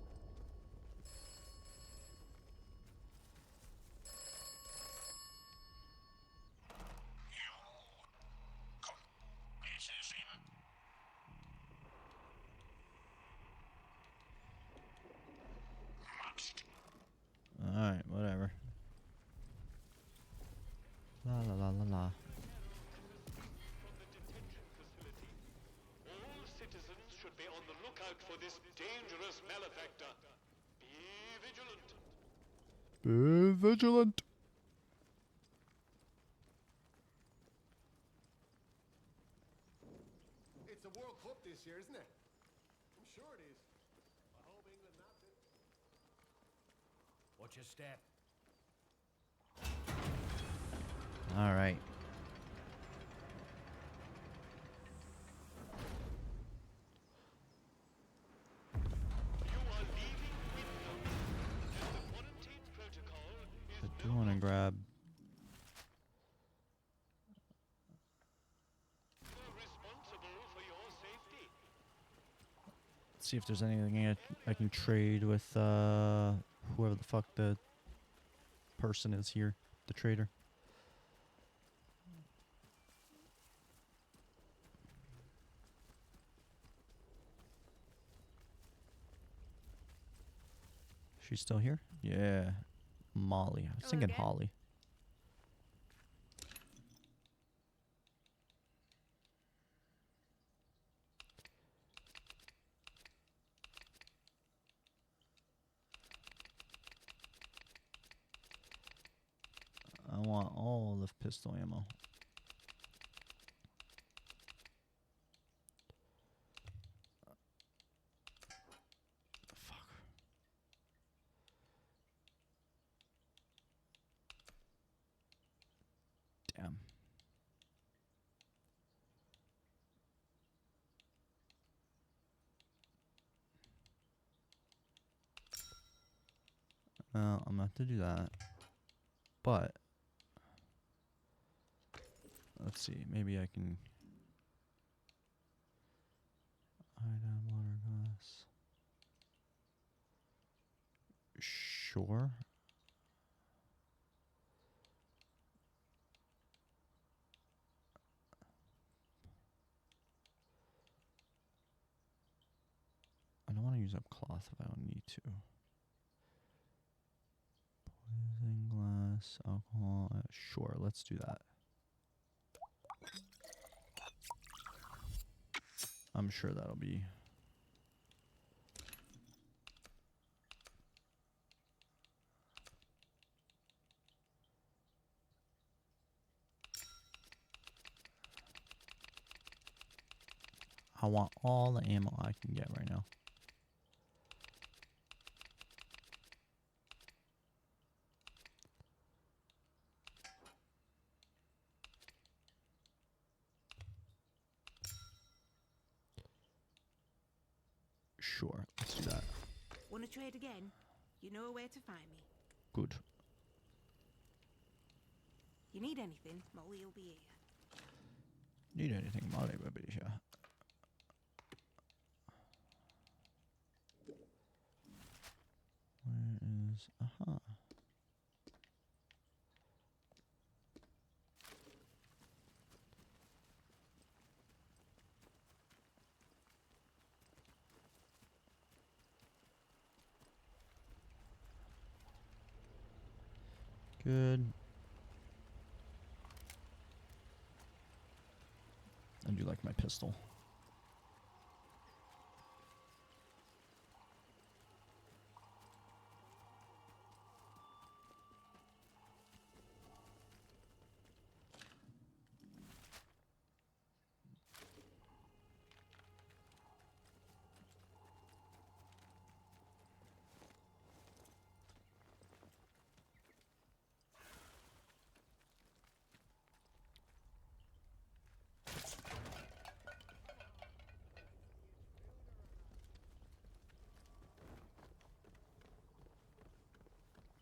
Alright, whatever. La la la la la. From the detention facility, all citizens should be on the lookout for this dangerous malefactor. Be vigilant. Be vigilant. It's the World Cup this year, isn't it? Watch your step. All right. You are leaving Wyndham, and the quarantine protocol is I do no want to longer grab. responsible for your safety. See if there's anything I can trade with whoever the fuck the person is here, the trader. She's still here? Yeah. Molly. I was Hello thinking again. Holly. I want all of pistol ammo. Fuck. Damn. Well, I'm gonna have to do that. But let's see. Maybe I can. Item, water glass. Sure. I don't want to use up cloth if I don't need to. Poison glass, alcohol. Sure, let's do that. I'm sure that'll be. I want all the ammo I can get right now. Sure, let's do that. Want to trade again? You know where to find me. Good. You need anything, Molly will be here. Need anything, Molly, baby? Yeah. Where is? Aha. Good. I do like my pistol.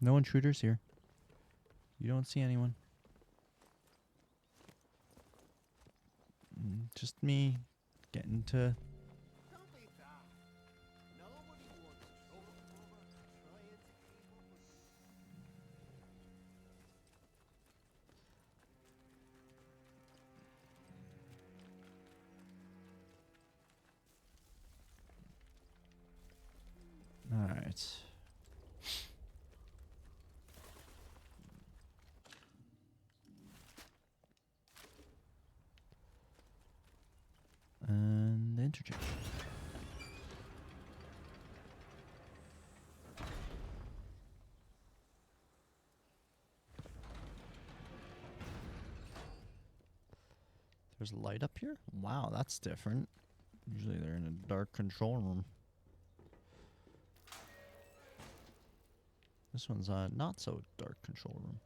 No intruders here. You don't see anyone. Just me getting to. Don't be daft. Nobody wants trouble. Trying to keep up with. All right. And the interchange. There's a light up here? Wow, that's different. Usually they're in a dark control room. This one's a not so dark control room.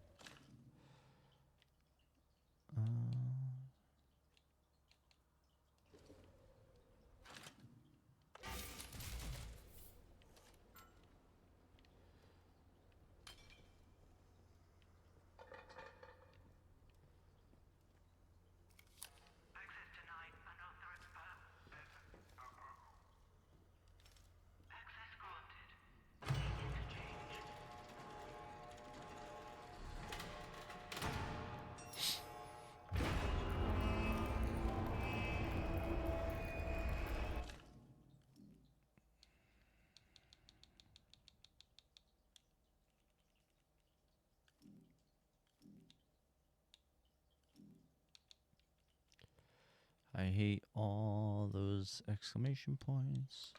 I hate all those exclamation points.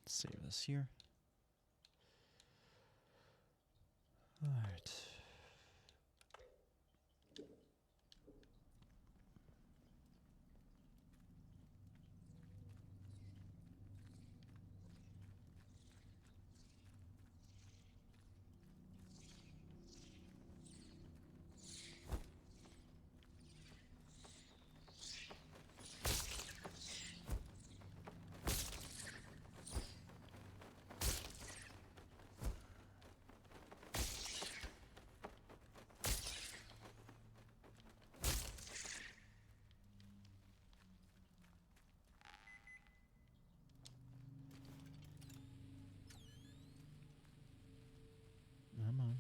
Save this here. All right. Come on.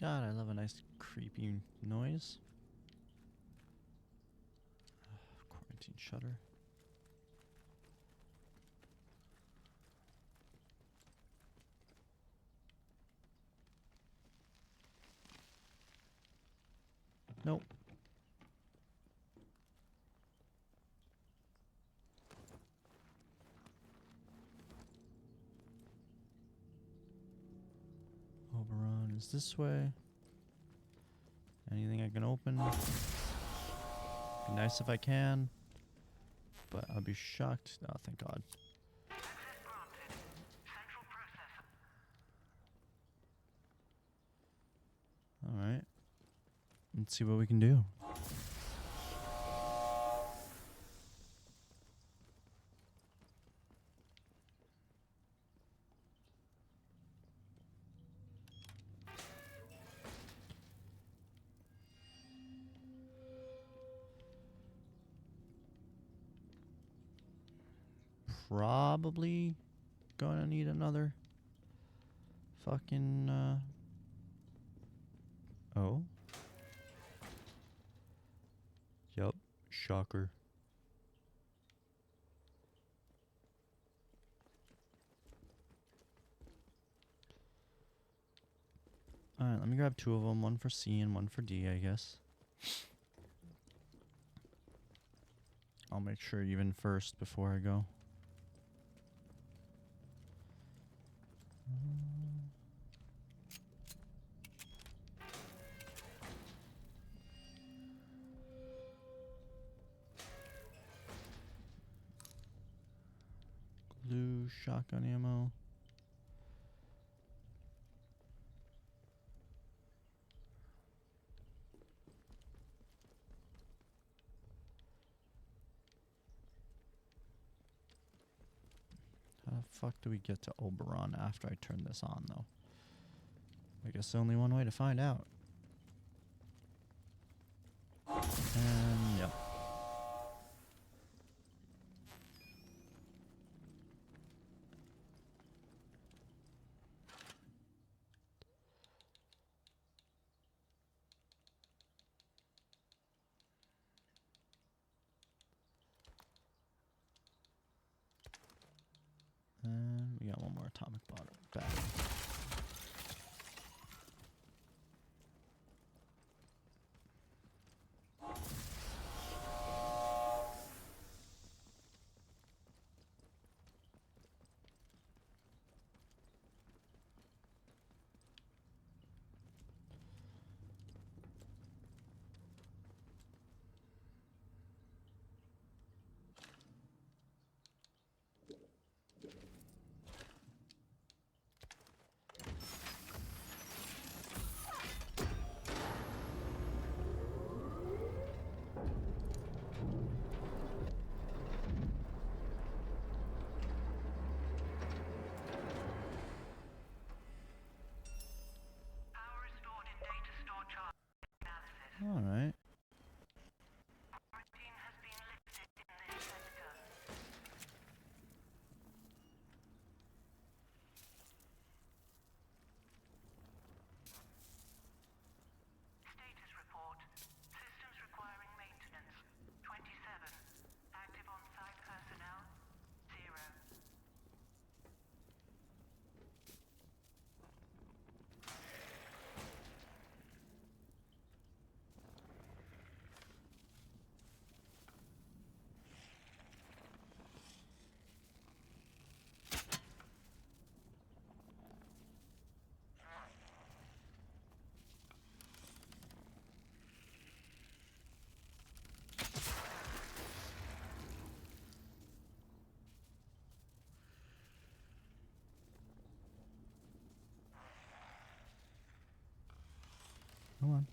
God, I love a nice creepy noise. Quarantine shutter. Nope. Oberon is this way. Anything I can open? Be nice if I can, but I'll be shocked. Oh, thank God. All right. Let's see what we can do. Probably gonna need another fucking oh. Yup, shocker. Alright, let me grab two of them, one for C and one for D, I guess. I'll make sure even first before I go. Glue, shotgun ammo. the fuck do we get to Oberon after I turn this on, though? I guess only one way to find out. And, yep. And we got one more atomic bottle back. All right. Status report. Systems requiring maintenance. 27. Active on-site personnel. 0. Come on.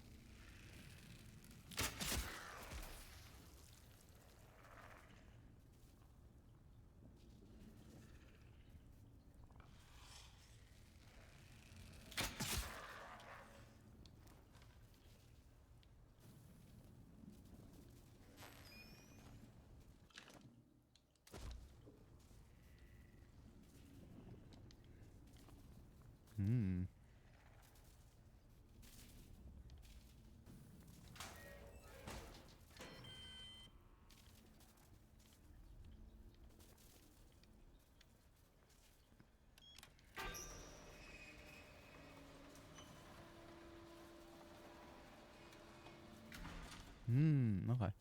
Hmm. Okay.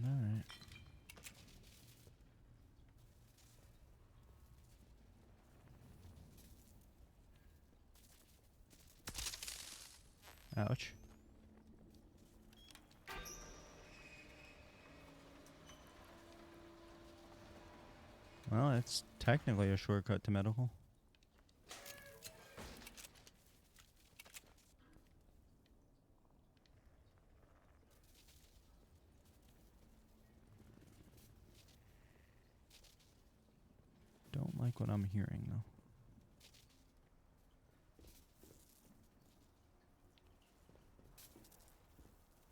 All right. Ouch. Well, it's technically a shortcut to medical. Don't like what I'm hearing, though.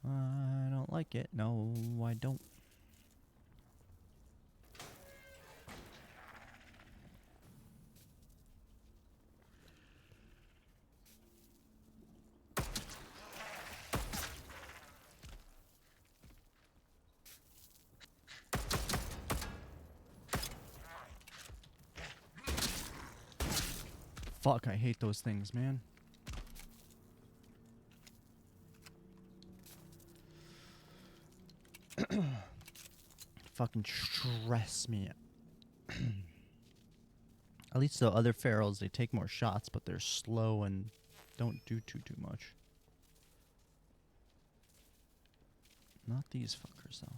I don't like it. No, I don't. Fuck, I hate those things, man. Fucking stress me. At least the other pharaohs, they take more shots, but they're slow and don't do too much. Not these fuckers, though.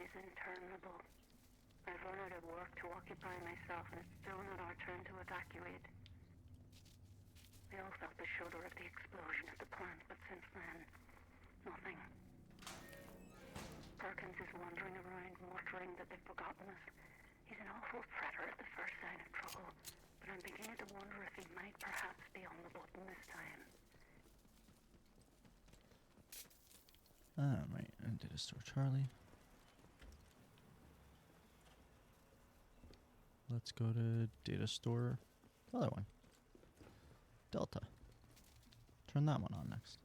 is interminable. I've run out of work to occupy myself, and it's still not our turn to evacuate. We all felt the shudder of the explosion at the plant, but since then, nothing. Perkins is wandering around, muttering that they've forgotten us. He's an awful threater at the first sign of trouble, but I'm beginning to wonder if he might perhaps be on the button this time. Alright, and data store Charlie. Let's go to data store, the other one, Delta. Turn that one on next.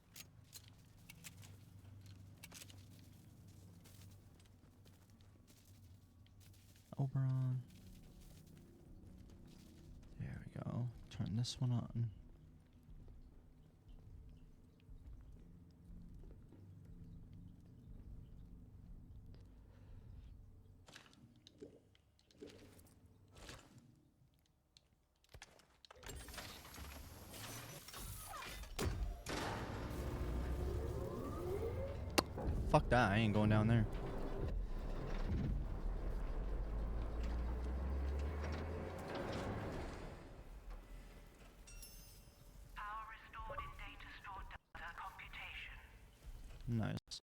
Oberon. There we go. Turn this one on. Fuck that, I ain't going down there. Power restored in data store data computation. Nice.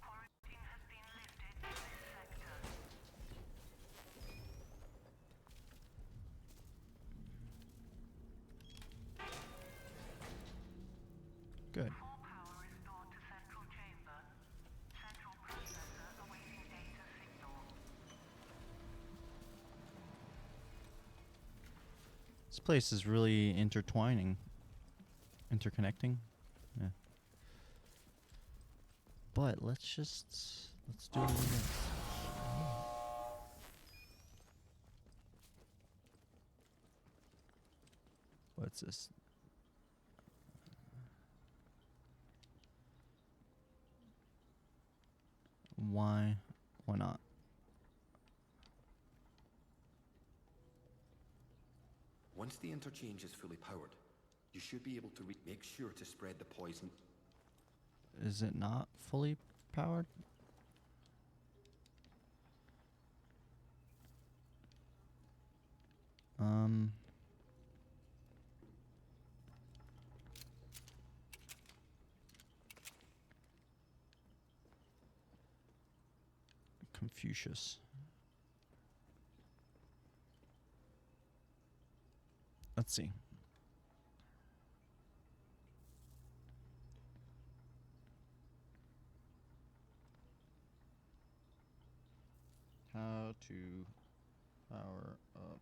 Quarantine has been lifted in this sector. Good. Full power restored to central chamber. Central processor awaiting data signal. This place is really intertwining. Interconnecting? Yeah. But let's do this. What's this? Why? Why not? Once the interchange is fully powered, you should be able to make sure to spread the poison. Is it not fully powered? Confucius. Let's see. How to power up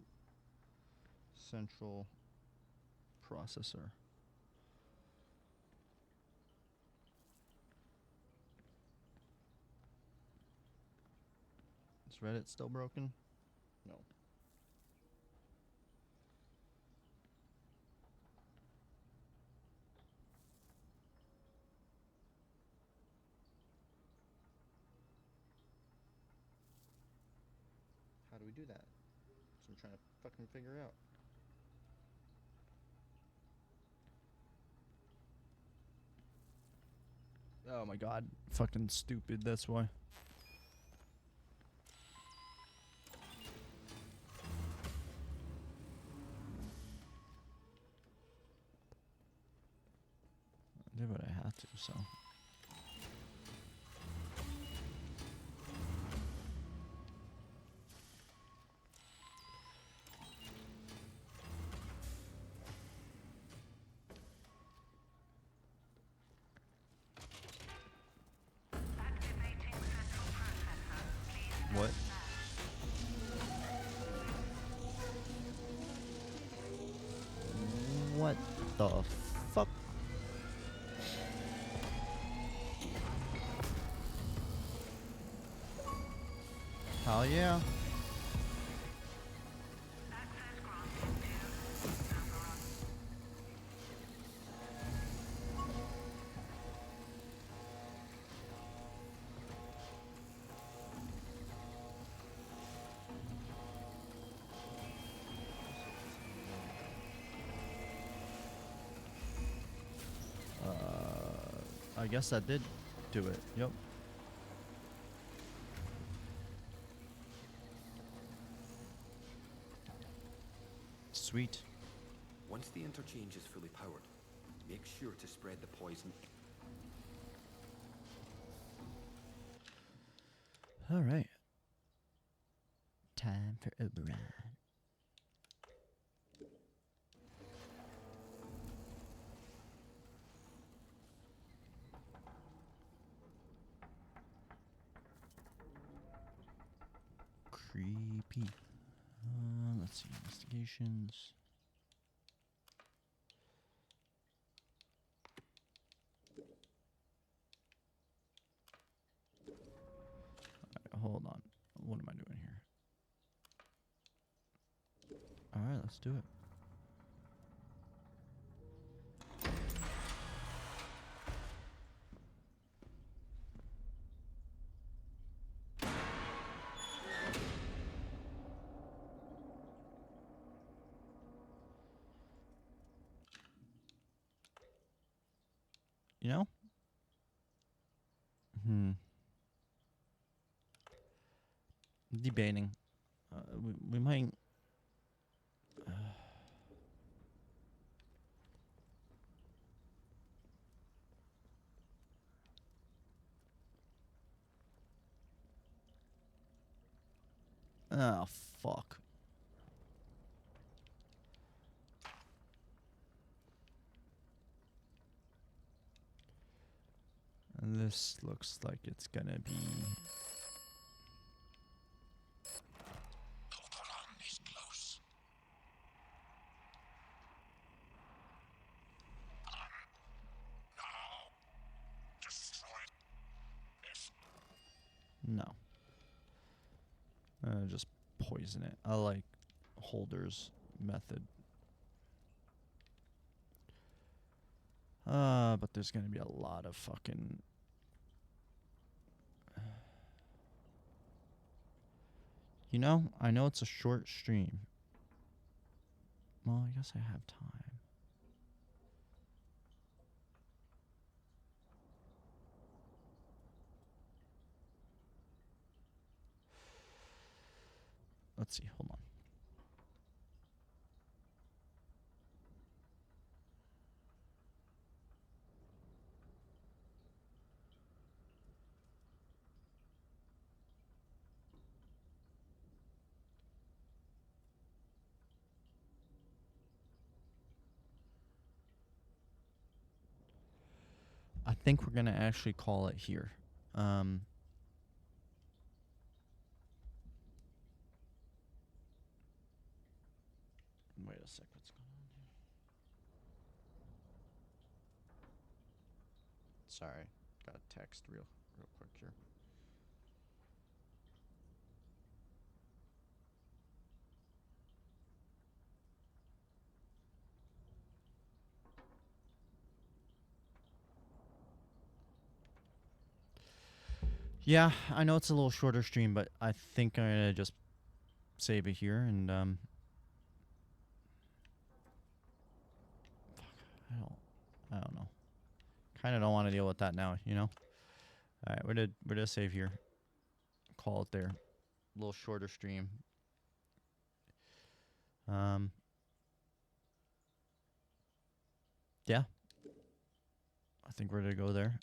central processor. Is Reddit still broken? No. How do we do that? That's what I'm trying to fucking figure out. Oh my god. Fucking stupid, that's why. I did what I had to, so. Activating central processor. Please What? What the fuck? Hell yeah. access granted to Oberon. I guess that did do it. Yep. Sweet. Once the interchange is fully powered, make sure to spread the poison. All right. Time for Oberon. Creepy. Let's see, investigations. Alright, hold on. What am I doing here? Alright, let's do it. You know? Debating. We might. Oh, fuck. And this looks like it's gonna be. Is close. Now, destroy this. No. Just poison it. I like Holder's method. But there's gonna be a lot of fucking. You know, I know it's a short stream. Well, I guess I have time. Let's see, hold on. I think we're gonna actually call it here. Wait a sec, what's going on here? Sorry, got a text real quick here. Yeah, I know it's a little shorter stream, but I think I'm gonna just save it here and fuck, I don't know. Kind of don't want to deal with that now, you know. All right, we're gonna save here. Call it there. A little shorter stream. Yeah. I think we're gonna go there.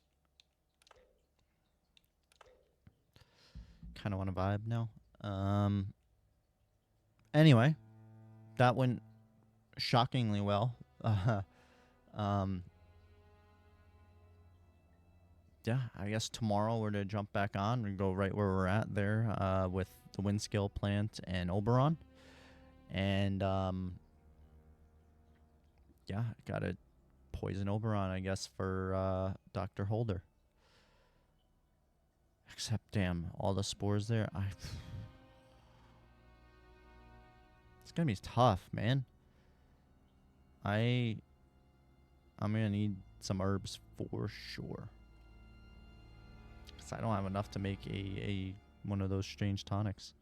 Kind of want to vibe now. Anyway, that went shockingly well. Yeah, I guess tomorrow we're to jump back on and go right where we're at there with the Windscale plant and Oberon. And yeah, gotta poison Oberon, I guess, for Dr. Holder. Except, damn, all the spores there. It's gonna be tough, man. I'm gonna need some herbs for sure. Cause I don't have enough to make a one of those strange tonics.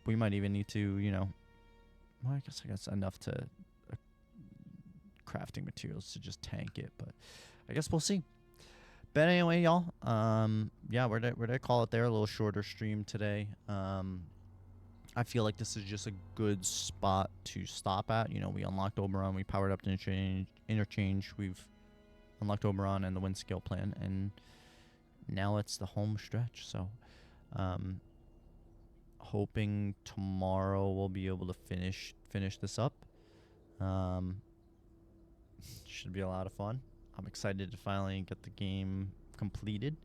We might even need to, you know. Well, I guess enough to crafting materials to just tank it, but I guess we'll see. But anyway, y'all, yeah, we're gonna call it there. A little shorter stream today. I feel like this is just a good spot to stop at. You know, we unlocked Oberon, we powered up the interchange, we've unlocked Oberon and the wind scale plan, and now it's the home stretch. So, hoping tomorrow we'll be able to finish this up. Should be a lot of fun. I'm excited to finally get the game completed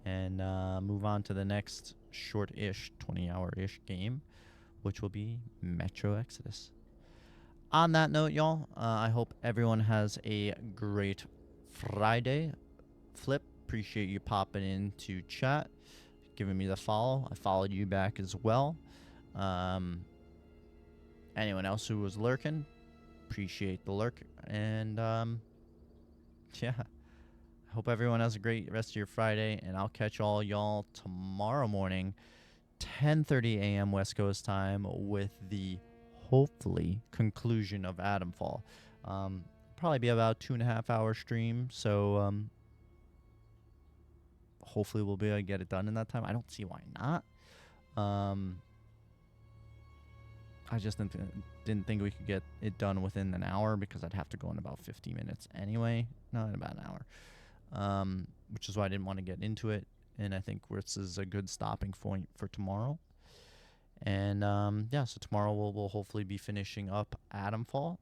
and move on to the next short-ish, 20-hour-ish game, which will be Metro Exodus. On that note, y'all, I hope everyone has a great Friday. Flip, appreciate you popping into chat, giving me the follow. I followed you back as well. Anyone else who was lurking, appreciate the lurk. And yeah, I hope everyone has a great rest of your Friday, and I'll catch all y'all tomorrow morning, 10:30 a.m. West Coast time, with the hopefully conclusion of Atomfall. Probably be about 2.5 hour stream, so hopefully we'll be able to get it done in that time. I don't see why not. I just didn't think we could get it done within an hour, because I'd have to go in about 50 minutes anyway. Not in about an hour. Which is why I didn't want to get into it. And I think this is a good stopping point for tomorrow. And yeah, so tomorrow we'll hopefully be finishing up Atomfall,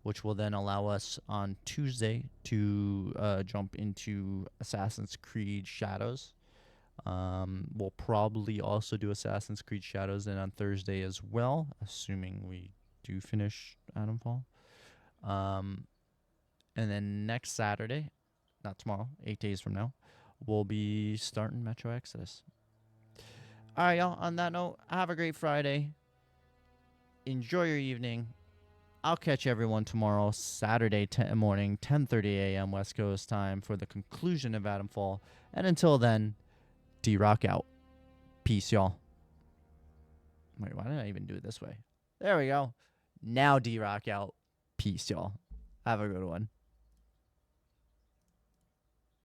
which will then allow us on Tuesday to jump into Assassin's Creed Shadows. We'll probably also do Assassin's Creed Shadows then on Thursday as well, assuming we do finish Atomfall. And then next Saturday, not tomorrow, 8 days from now, we'll be starting Metro Exodus. All right, y'all, on that note, have a great Friday. Enjoy your evening. I'll catch everyone tomorrow, Saturday morning, 10:30 a.m. West Coast time, for the conclusion of Atomfall. And until then, DRock out. Peace, y'all. Wait, why did I even do it this way? There we go. Now DRock out. Peace, y'all. Have a good one.